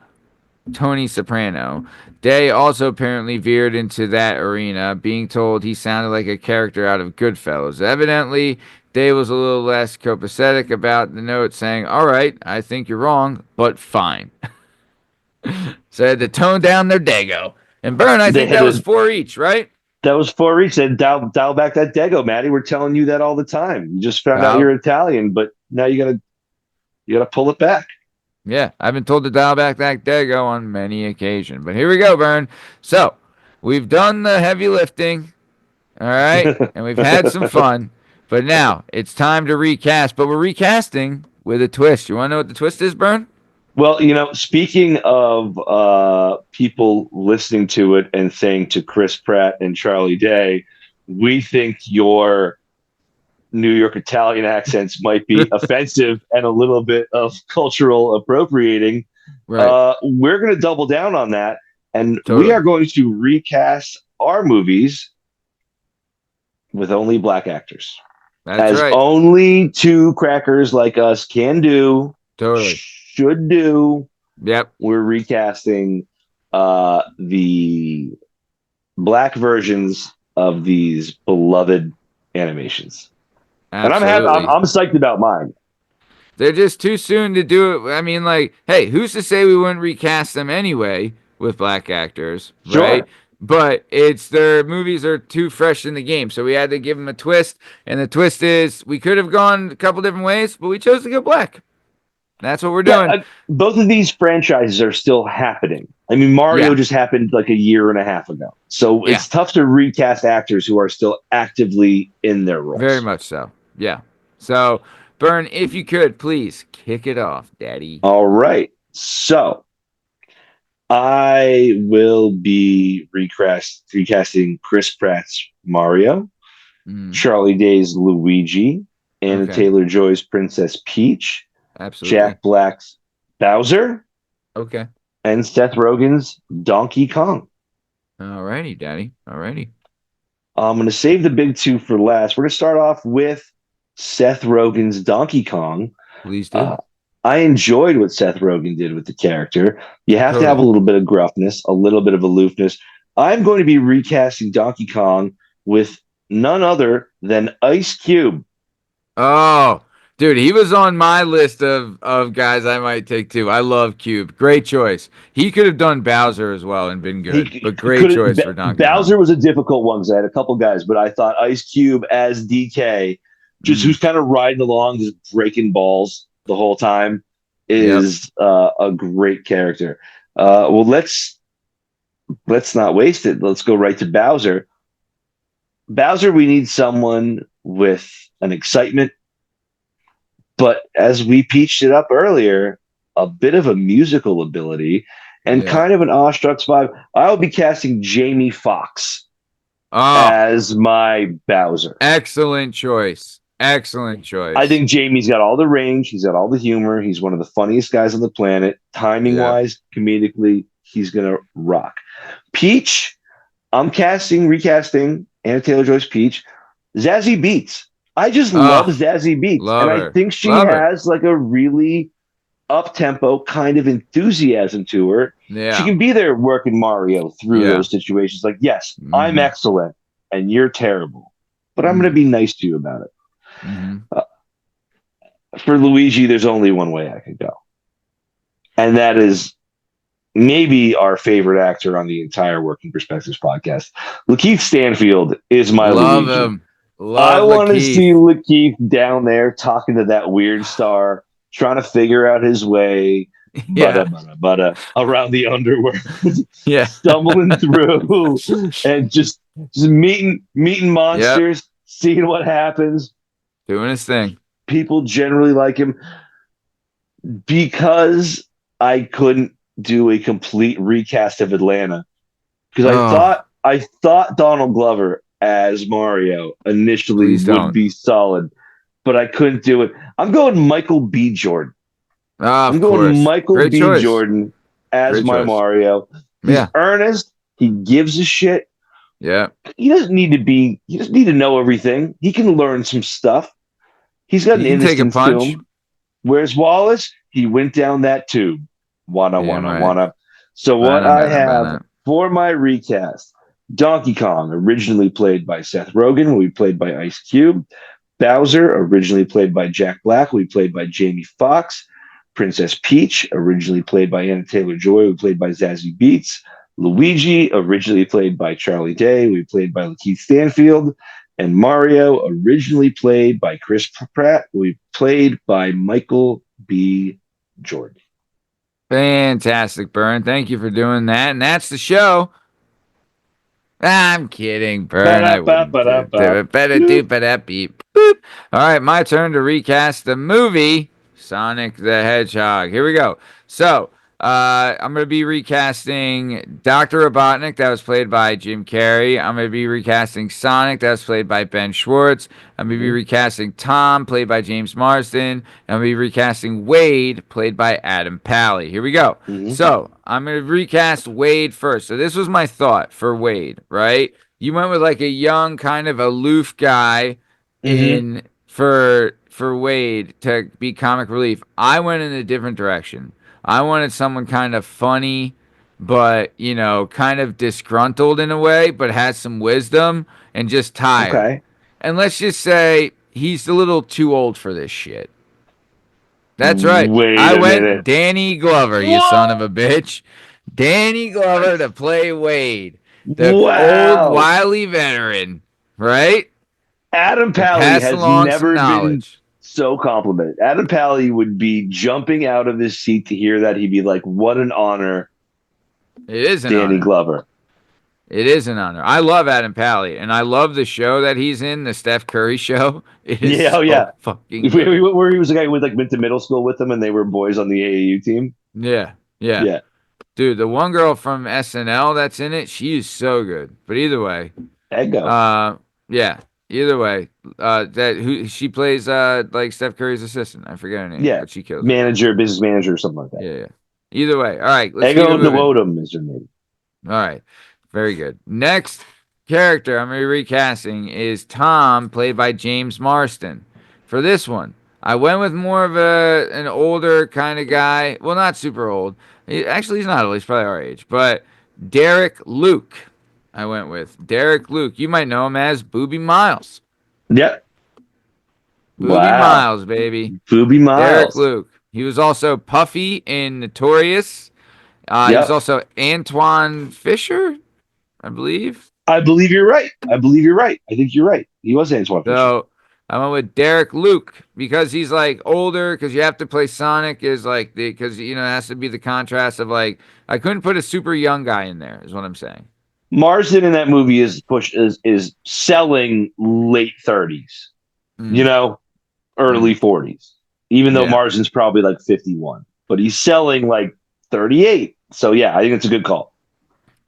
[SPEAKER 1] Tony Soprano. Day also apparently veered into that arena, being told he sounded like a character out of Goodfellas. Evidently, Day was a little less copacetic about the note, saying, "All right, I think you're wrong, but fine." So they had to tone down their Dago. And Byrne, I
[SPEAKER 2] They
[SPEAKER 1] think
[SPEAKER 2] had
[SPEAKER 1] that was
[SPEAKER 2] to.
[SPEAKER 1] 4 each, right?
[SPEAKER 2] That was 4 weeks. And dial back that Dago, Maddie. We're telling you that all the time. You just found out
[SPEAKER 1] Dial,
[SPEAKER 2] you're Italian, but now you gotta pull it back.
[SPEAKER 1] yeah, I've been told to dial back that Dago on many occasions. But here we go, Byrne. So we've done the heavy lifting. All right. And we've had some fun. But now it's time to recast. But we're recasting with a twist. You want to know what the twist is, Bern?
[SPEAKER 2] Well, speaking of people listening to it and saying to Chris Pratt and Charlie Day, we think your New York Italian accents might be offensive and a little bit of cultural appropriating.
[SPEAKER 1] Right.
[SPEAKER 2] We're going to double down on that, and we
[SPEAKER 1] Totally.
[SPEAKER 2] are going to recast our movies with only black actors,
[SPEAKER 1] That's
[SPEAKER 2] as
[SPEAKER 1] right.
[SPEAKER 2] only two crackers like us can do,
[SPEAKER 1] Totally.
[SPEAKER 2] should do.
[SPEAKER 1] Yep.
[SPEAKER 2] We're recasting the black versions of these beloved animations, and I'm happy. I'm,
[SPEAKER 1] Absolutely.
[SPEAKER 2] I'm psyched about mine.
[SPEAKER 1] They're just too soon to do it. I mean, like, hey, who's to say we wouldn't recast them anyway with black actors, right?
[SPEAKER 2] Sure.
[SPEAKER 1] But it's their movies are too fresh in the game, so we had to give them a twist. And the twist is we could have gone a couple different ways, but we chose to go black. That's what we're
[SPEAKER 2] Yeah,
[SPEAKER 1] doing.
[SPEAKER 2] both of these franchises are still happening. I mean, Mario
[SPEAKER 1] Yeah,
[SPEAKER 2] just happened like a year and a half ago. So
[SPEAKER 1] yeah,
[SPEAKER 2] it's tough to recast actors who are still actively in their
[SPEAKER 1] very
[SPEAKER 2] roles.
[SPEAKER 1] much so. Yeah. So, Byrne, if you could, please kick it off, Daddy.
[SPEAKER 2] All right. So I will be recasting Chris Pratt's Mario,
[SPEAKER 1] Mm,
[SPEAKER 2] Charlie Day's Luigi, Anna
[SPEAKER 1] okay,
[SPEAKER 2] Taylor Joy's Princess Peach,
[SPEAKER 1] absolutely.
[SPEAKER 2] Jack Black's Bowser,
[SPEAKER 1] Okay.
[SPEAKER 2] and Seth Rogen's Donkey Kong.
[SPEAKER 1] Alrighty, Daddy. Alrighty.
[SPEAKER 2] I'm going to save the big two for last. We're going to start off with Seth Rogen's Donkey Kong.
[SPEAKER 1] Please do.
[SPEAKER 2] Uh, I enjoyed what Seth Rogen did with the character. You have to have a
[SPEAKER 1] Totally.
[SPEAKER 2] little bit of gruffness, a little bit of aloofness. I'm going to be recasting Donkey Kong with none other than Ice Cube.
[SPEAKER 1] Oh, dude, he was on my list of guys I might take too. I love Cube. Great choice. He could have done Bowser as well and been good,
[SPEAKER 2] He
[SPEAKER 1] but great
[SPEAKER 2] could
[SPEAKER 1] choice for Donkey Kong.
[SPEAKER 2] Bowser was a difficult one because I had a couple guys, but I thought Ice Cube as DK, just
[SPEAKER 1] Mm,
[SPEAKER 2] who's kind of riding along, just breaking balls the whole time,
[SPEAKER 1] yep.
[SPEAKER 2] is a great character. Well, let's not waste it. Let's go right to Bowser. Bowser, we need someone with an excitement, but as we peached it up earlier, a bit of a musical ability and
[SPEAKER 1] Yeah.
[SPEAKER 2] kind of an awestruck vibe. I'll be casting Jamie Foxx
[SPEAKER 1] Oh,
[SPEAKER 2] as my Bowser.
[SPEAKER 1] excellent choice. Excellent
[SPEAKER 2] I
[SPEAKER 1] choice.
[SPEAKER 2] think Jamie's got all the range. He's got all the humor. He's one of the funniest guys on the planet. Timing
[SPEAKER 1] Yep.
[SPEAKER 2] wise, comedically, he's going to rock. Peach, recasting Anna Taylor Joy's Peach. Zazie Beetz. I just love
[SPEAKER 1] Oh,
[SPEAKER 2] Zazie Beetz. And
[SPEAKER 1] love
[SPEAKER 2] I
[SPEAKER 1] her.
[SPEAKER 2] think she
[SPEAKER 1] Love her.
[SPEAKER 2] has like a really up tempo kind of enthusiasm to her. She
[SPEAKER 1] Yeah.
[SPEAKER 2] can be there working Mario through
[SPEAKER 1] Yeah.
[SPEAKER 2] those situations. Like, yes, I'm
[SPEAKER 1] Mm-hmm.
[SPEAKER 2] excellent and you're terrible, but I'm going to
[SPEAKER 1] Mm-hmm.
[SPEAKER 2] be nice to you about it.
[SPEAKER 1] Mm-hmm.
[SPEAKER 2] For Luigi, there's only one way I could go, and that is maybe our favorite actor on the entire Working Perspectives podcast. Lakeith Stanfield is my
[SPEAKER 1] Love
[SPEAKER 2] Luigi.
[SPEAKER 1] him.
[SPEAKER 2] I
[SPEAKER 1] Love
[SPEAKER 2] want to
[SPEAKER 1] Lakeith.
[SPEAKER 2] see Lakeith down there talking to that weird star, trying to figure out his way,
[SPEAKER 1] Yeah.
[SPEAKER 2] around the underworld,
[SPEAKER 1] Yeah.
[SPEAKER 2] stumbling through, and just meeting
[SPEAKER 1] Yep.
[SPEAKER 2] monsters, seeing what happens.
[SPEAKER 1] Doing his thing.
[SPEAKER 2] People generally like him because I couldn't do a complete recast of Atlanta because
[SPEAKER 1] Oh,
[SPEAKER 2] I thought Donald Glover as Mario initially
[SPEAKER 1] please
[SPEAKER 2] would
[SPEAKER 1] don't.
[SPEAKER 2] be solid, but I couldn't do it. I'm going Michael B. Jordan.
[SPEAKER 1] Oh,
[SPEAKER 2] I'm
[SPEAKER 1] of
[SPEAKER 2] going
[SPEAKER 1] course.
[SPEAKER 2] Michael
[SPEAKER 1] Great
[SPEAKER 2] B.
[SPEAKER 1] choice.
[SPEAKER 2] Jordan as
[SPEAKER 1] Great
[SPEAKER 2] my
[SPEAKER 1] choice.
[SPEAKER 2] Mario. He's
[SPEAKER 1] Yeah.
[SPEAKER 2] earnest. He gives a shit.
[SPEAKER 1] Yeah.
[SPEAKER 2] He doesn't need to be. He doesn't need to know everything. He can learn some stuff. He's got an
[SPEAKER 1] He can take a
[SPEAKER 2] innocence to
[SPEAKER 1] punch.
[SPEAKER 2] him. Whereas Wallace, he went down that tube. Wanna,
[SPEAKER 1] Damn
[SPEAKER 2] wanna,
[SPEAKER 1] right.
[SPEAKER 2] wanna. So what
[SPEAKER 1] Banana,
[SPEAKER 2] I
[SPEAKER 1] banana,
[SPEAKER 2] have
[SPEAKER 1] banana.
[SPEAKER 2] for my recast, Donkey Kong, originally played by Seth Rogen, will be played by Ice Cube. Bowser, originally played by Jack Black, will be played by Jamie Foxx. Princess Peach, originally played by Anna Taylor-Joy, will be played by Zazie Beetz. Luigi, originally played by Charlie Day, will be played by Lakeith Stanfield. And Mario, originally played by Chris Pratt, will be played by Michael B. Jordan.
[SPEAKER 1] Fantastic, Bern. Thank you for doing that. And that's the show. I'm kidding, Bern. I wouldn't do
[SPEAKER 2] Ba-da-ba-ba-da-ba.
[SPEAKER 1] it. Better do, better beep. Boop. All right, my turn to recast the movie Sonic the Hedgehog. Here we go. So, I'm going to be recasting Dr. Robotnik, that was played by Jim Carrey. I'm going to be recasting Sonic, that was played by Ben Schwartz. I'm going to be
[SPEAKER 2] Mhm,
[SPEAKER 1] recasting Tom, played by James Marsden. And I'm going to be recasting Wade, played by Adam Pally. Here we go.
[SPEAKER 2] mhm.
[SPEAKER 1] So I'm gonna recast Wade first. So this was my thought for Wade, right? You went with like a young, kind of aloof guy
[SPEAKER 2] Mhm.
[SPEAKER 1] in for Wade to be comic relief. I went in a different direction. I wanted someone kind of funny, but kind of disgruntled in a way, but has some wisdom and just tired.
[SPEAKER 2] Okay.
[SPEAKER 1] And let's just say he's a little too old for this shit. That's right.
[SPEAKER 2] Wait
[SPEAKER 1] I
[SPEAKER 2] a
[SPEAKER 1] went
[SPEAKER 2] minute.
[SPEAKER 1] Danny Glover, you son of
[SPEAKER 2] What?
[SPEAKER 1] a bitch. Danny Glover to play Wade, the old
[SPEAKER 2] Wow.
[SPEAKER 1] wily veteran, right?
[SPEAKER 2] Adam
[SPEAKER 1] To
[SPEAKER 2] Pally
[SPEAKER 1] pass
[SPEAKER 2] has
[SPEAKER 1] along some
[SPEAKER 2] never been
[SPEAKER 1] knowledge.
[SPEAKER 2] so complimented. Adam Pally would be jumping out of his seat to hear that. He'd be like, "What an honor,
[SPEAKER 1] It is an
[SPEAKER 2] Danny
[SPEAKER 1] honor.
[SPEAKER 2] Glover."
[SPEAKER 1] It is an honor. I love Adam Pally, and I love the show that he's in, the Steph Curry show. It is
[SPEAKER 2] Yeah, oh
[SPEAKER 1] so
[SPEAKER 2] yeah.
[SPEAKER 1] fucking good.
[SPEAKER 2] Where he was a guy who went to middle school with him, and they were boys on the AAU team.
[SPEAKER 1] Yeah, yeah.
[SPEAKER 2] Yeah,
[SPEAKER 1] Dude, the one girl from SNL that's in it, she is so good. But either way,
[SPEAKER 2] Ego.
[SPEAKER 1] Uh, yeah. Either way, that who she plays, like Steph Curry's assistant. I forget her name,
[SPEAKER 2] Yeah,
[SPEAKER 1] but she kills it.
[SPEAKER 2] manager, business manager, or something like that.
[SPEAKER 1] Yeah, yeah. Either way, all right. Let's keep it
[SPEAKER 2] Ego
[SPEAKER 1] moving.
[SPEAKER 2] Nwodim is her name.
[SPEAKER 1] All right, very good. Next character I'm gonna be recasting is Tom, played by James Marsden. For this one, I went with more of an older kind of guy. Well, not super old. Actually, he's not old. He's probably our age. But Derek Luke. I went with Derek Luke. You might know him as Booby Miles.
[SPEAKER 2] Yep.
[SPEAKER 1] Booby
[SPEAKER 2] Wow.
[SPEAKER 1] Miles, baby.
[SPEAKER 2] Booby
[SPEAKER 1] Derek
[SPEAKER 2] Miles.
[SPEAKER 1] Luke. He was also Puffy in Notorious. He was
[SPEAKER 2] Yep.
[SPEAKER 1] also Antoine Fisher, I believe.
[SPEAKER 2] I believe you're right. I believe you're right. I think you're right. He was Antoine Fisher.
[SPEAKER 1] So I went with Derek Luke because he's like older. Because you have to play Sonic is like the because it has to be the contrast of like I couldn't put a super young guy in there. Is what I'm saying.
[SPEAKER 2] Marsden in that movie is selling late 30s, you
[SPEAKER 1] Mm,
[SPEAKER 2] know, early
[SPEAKER 1] mm,
[SPEAKER 2] 40s, even though
[SPEAKER 1] yeah.
[SPEAKER 2] Marsden's probably like 51, but he's selling like 38. So yeah, I think it's a good call.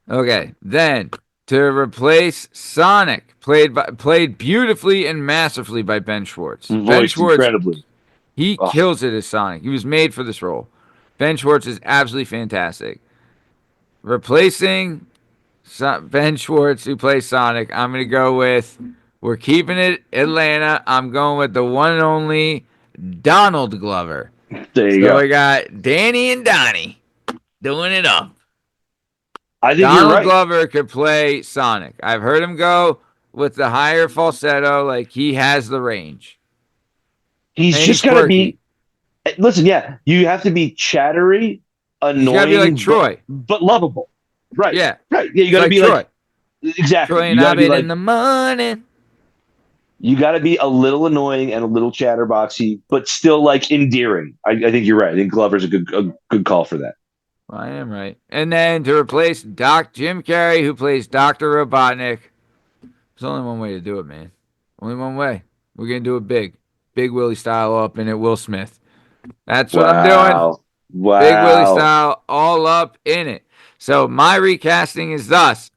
[SPEAKER 1] Okay. Then to replace Sonic, played beautifully and masterfully by Ben Schwartz. Ben
[SPEAKER 2] Voiced
[SPEAKER 1] Schwartz.
[SPEAKER 2] incredibly.
[SPEAKER 1] He
[SPEAKER 2] Oh,
[SPEAKER 1] kills it as Sonic. He was made for this role. Ben Schwartz is absolutely fantastic. Replacing Ben Schwartz, who plays Sonic, I'm going to go with, we're keeping it Atlanta. I'm going with the one and only Donald Glover.
[SPEAKER 2] there you
[SPEAKER 1] So
[SPEAKER 2] go.
[SPEAKER 1] we got Danny and Donnie doing it up.
[SPEAKER 2] I think you're
[SPEAKER 1] Donald
[SPEAKER 2] right.
[SPEAKER 1] Glover could play Sonic. I've heard him go with the higher falsetto, like he has the range.
[SPEAKER 2] He's
[SPEAKER 1] And he's
[SPEAKER 2] just got to
[SPEAKER 1] quirky.
[SPEAKER 2] be. Listen, yeah, you have to be chattery,
[SPEAKER 1] He's got to be like
[SPEAKER 2] annoying, but
[SPEAKER 1] Troy.
[SPEAKER 2] lovable. Right,
[SPEAKER 1] Yeah.
[SPEAKER 2] right. Yeah, you
[SPEAKER 1] It's
[SPEAKER 2] got to
[SPEAKER 1] like
[SPEAKER 2] be
[SPEAKER 1] Troy.
[SPEAKER 2] like exactly.
[SPEAKER 1] Troy
[SPEAKER 2] You
[SPEAKER 1] and
[SPEAKER 2] got to be
[SPEAKER 1] Abed in
[SPEAKER 2] like
[SPEAKER 1] the morning.
[SPEAKER 2] you got to be a little annoying and a little chatterboxy, but still like endearing. I think you're right. I think Glover's a good call for that.
[SPEAKER 1] Well, I am right. And then to replace Doc Jim Carrey, who plays Dr. Robotnik, there's only one way to do it, man. Only one way. We're gonna do it big. Big Willie style up in it, Will Smith. That's what I'm doing.
[SPEAKER 2] Wow.
[SPEAKER 1] Big Willie
[SPEAKER 2] Wow.
[SPEAKER 1] style, all up in it. So my recasting is thus: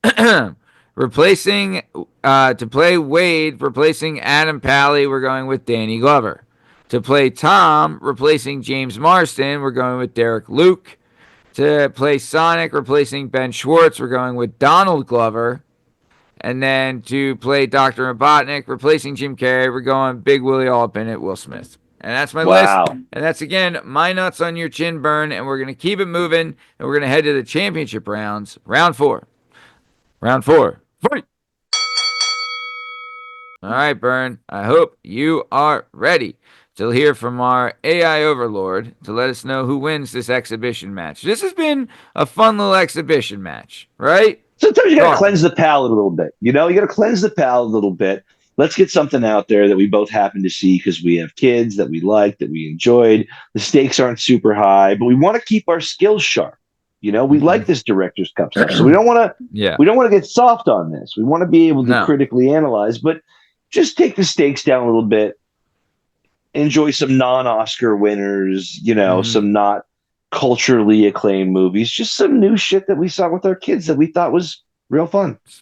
[SPEAKER 1] replacing to play Wade, replacing Adam Pally, we're going with Danny Glover. To play Tom, replacing James Marston, we're going with Derek Luke. To play Sonic, replacing Ben Schwartz, we're going with Donald Glover. And then to play Dr. Robotnik, replacing Jim Carrey, we're going Big Willie all up in it, Will Smith. And that's my list.
[SPEAKER 2] Wow.
[SPEAKER 1] And that's, again, my nuts on your chin burn. And we're going to keep it moving. And we're going to head to the championship rounds. Round 4. Round 4. Fight! All right, Bern. I hope you are ready to hear from our AI overlord to let us know who wins this exhibition match. This has been a fun little exhibition match, right?
[SPEAKER 2] Sometimes you got to cleanse the palate a little bit. You got to cleanse the palate a little bit. Let's get something out there that we both happen to see because we have kids that we like, that we enjoyed. The stakes aren't super high, but we want to keep our skills sharp. We like this director's cup stuff, so we don't want to get soft on this. We want to be able to critically analyze, but just take the stakes down a little bit. Enjoy some non-Oscar winners, some not culturally acclaimed movies, just some new shit that we saw with our kids that we thought was real fun.
[SPEAKER 1] It's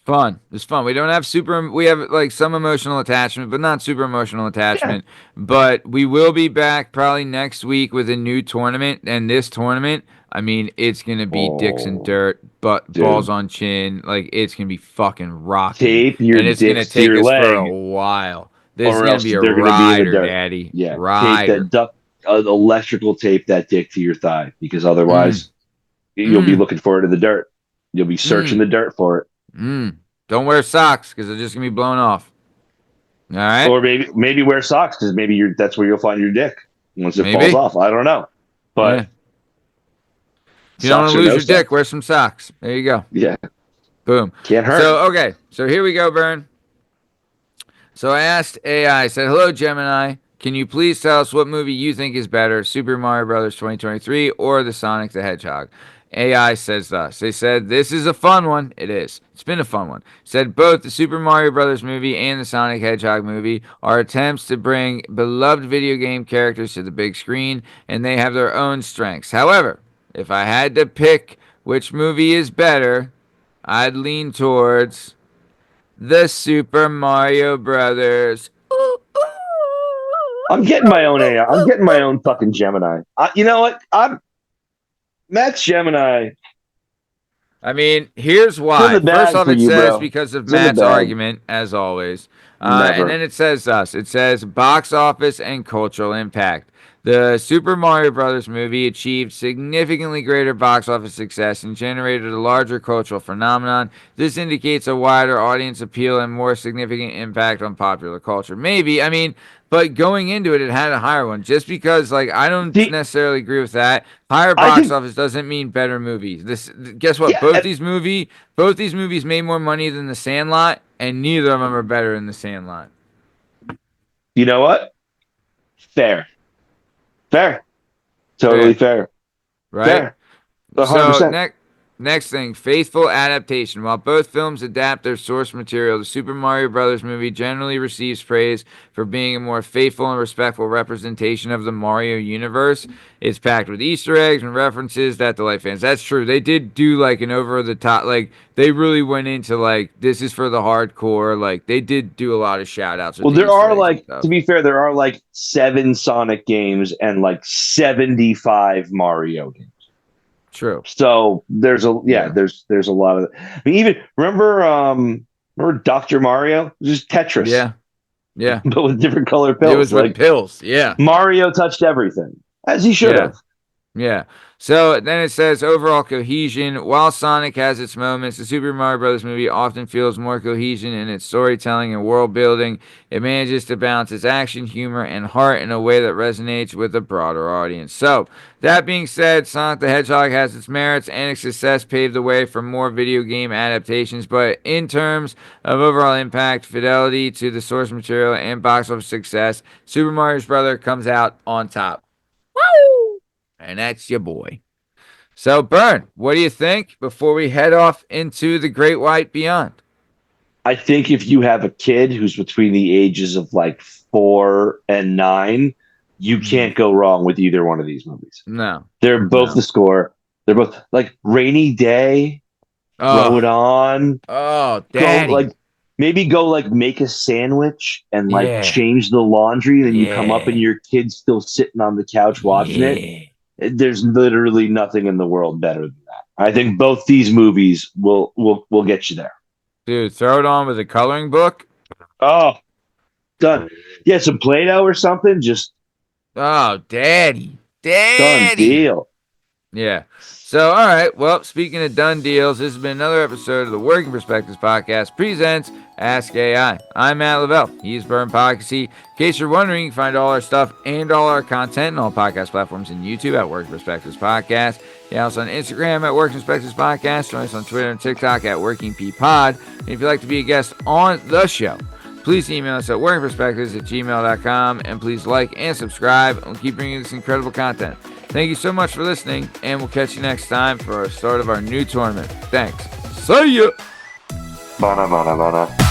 [SPEAKER 1] fun. We don't have we have like some emotional attachment, but not super emotional attachment. Yeah. But we will be back probably next week with a new tournament. And this tournament, I mean, it's going to be dicks and dirt, but balls on chin. Like, it's going to be fucking rocking.
[SPEAKER 2] Tape your
[SPEAKER 1] and it's going to take us for a while. This is going to be a rider, Daddy.
[SPEAKER 2] Yeah.
[SPEAKER 1] Rider.
[SPEAKER 2] Tape that electrical tape that dick to your thigh, because otherwise you'll be looking for it in the dirt. You'll be searching the dirt for it.
[SPEAKER 1] Don't wear socks because they're just gonna be blown off. All right.
[SPEAKER 2] Or maybe wear socks because maybe that's where you'll find your dick once it falls off. I don't know. But
[SPEAKER 1] if you don't want to lose your dick, wear some socks. There you go.
[SPEAKER 2] Yeah.
[SPEAKER 1] Boom.
[SPEAKER 2] Can't hurt.
[SPEAKER 1] So okay. So here we go, Bern. So I asked AI. I said, "Hello, Gemini. Can you please tell us what movie you think is better, Super Mario Brothers 2023 or the Sonic the Hedgehog?" AI says thus. They said, "This is a fun one." It is. It's been a fun one. Said both the Super Mario Brothers movie and the Sonic Hedgehog movie are attempts to bring beloved video game characters to the big screen, and they have their own strengths. However, if I had to pick which movie is better, I'd lean towards the Super Mario Brothers.
[SPEAKER 2] I'm getting my own AI. I'm getting my own fucking Gemini. You know what? Matt's Gemini.
[SPEAKER 1] I mean, here's why. First off, it says because of Matt's argument, as always. And then it says thus. It says box office and cultural impact. The Super Mario Brothers movie achieved significantly greater box office success and generated a larger cultural phenomenon. This indicates a wider audience appeal and more significant impact on popular culture. Maybe. I mean, but going into it, it had a higher one. Just because, like, I don't necessarily agree with that. Higher box office doesn't mean better movies. Guess what?
[SPEAKER 2] Yeah,
[SPEAKER 1] both these movies made more money than The Sandlot, and neither of them are better than The Sandlot.
[SPEAKER 2] You know what? Fair. Totally fair.
[SPEAKER 1] Right?
[SPEAKER 2] Fair. 100%.
[SPEAKER 1] So, next thing, faithful adaptation. While both films adapt their source material, the Super Mario Brothers movie generally receives praise for being a more faithful and respectful representation of the Mario universe. It's packed with Easter eggs and references that delight fans. That's true. They did do like an over-the-top, like they really went into like this is for the hardcore. Like they did do a lot of shout-outs.
[SPEAKER 2] Well, there are like, to be fair, there are like 7 Sonic games and like 75 Mario games.
[SPEAKER 1] True.
[SPEAKER 2] So there's a lot of. I mean, even remember Dr. Mario? Just Tetris.
[SPEAKER 1] Yeah.
[SPEAKER 2] But with different colored pills.
[SPEAKER 1] It was with pills. Yeah.
[SPEAKER 2] Mario touched everything as he should have.
[SPEAKER 1] Yeah. So then it says overall cohesion. While Sonic has its moments, the Super Mario Bros. Movie often feels more cohesion in its storytelling and world building. It manages to balance its action, humor, and heart in a way that resonates with a broader audience. So, that being said, Sonic the Hedgehog has its merits and its success paved the way for more video game adaptations. But in terms of overall impact, fidelity to the source material, and box office success, Super Mario Bros. Comes out on top. Woo! And that's your boy. So, Bern, what do you think before we head off into the Great White Beyond?
[SPEAKER 2] I think if you have a kid who's between the ages of like 4 and 9, You can't go wrong with either one of these movies.
[SPEAKER 1] No.
[SPEAKER 2] They're both the score. They're both like Rainy Day, Throw It On.
[SPEAKER 1] Oh, daddy.
[SPEAKER 2] Maybe go make a sandwich and change the laundry, and then you come up and your kid's still sitting on the couch watching it. There's literally nothing in the world better than that. I think both these movies will get you there.
[SPEAKER 1] Dude, Throw It On with a coloring book.
[SPEAKER 2] Oh, done. Yeah, some Play-Doh or something. Just
[SPEAKER 1] daddy.
[SPEAKER 2] Done deal.
[SPEAKER 1] Yeah. So, all right. Well, speaking of done deals, this has been another episode of the Working Perspectives Podcast presents Ask AI. I'm Matt Lavelle. He's Bern Podcasy. In case you're wondering, you can find all our stuff and all our content on all podcast platforms and YouTube at Working Perspectives Podcast. Yeah, also on Instagram at Working Perspectives Podcast. Join us on Twitter and TikTok at Working P Pod. And if you'd like to be a guest on the show, please email us at workingperspectives@gmail.com, and please like and subscribe. We'll keep bringing you this incredible content. Thank you so much for listening, and we'll catch you next time for our start of our new tournament. Thanks. See ya!
[SPEAKER 2] Bana.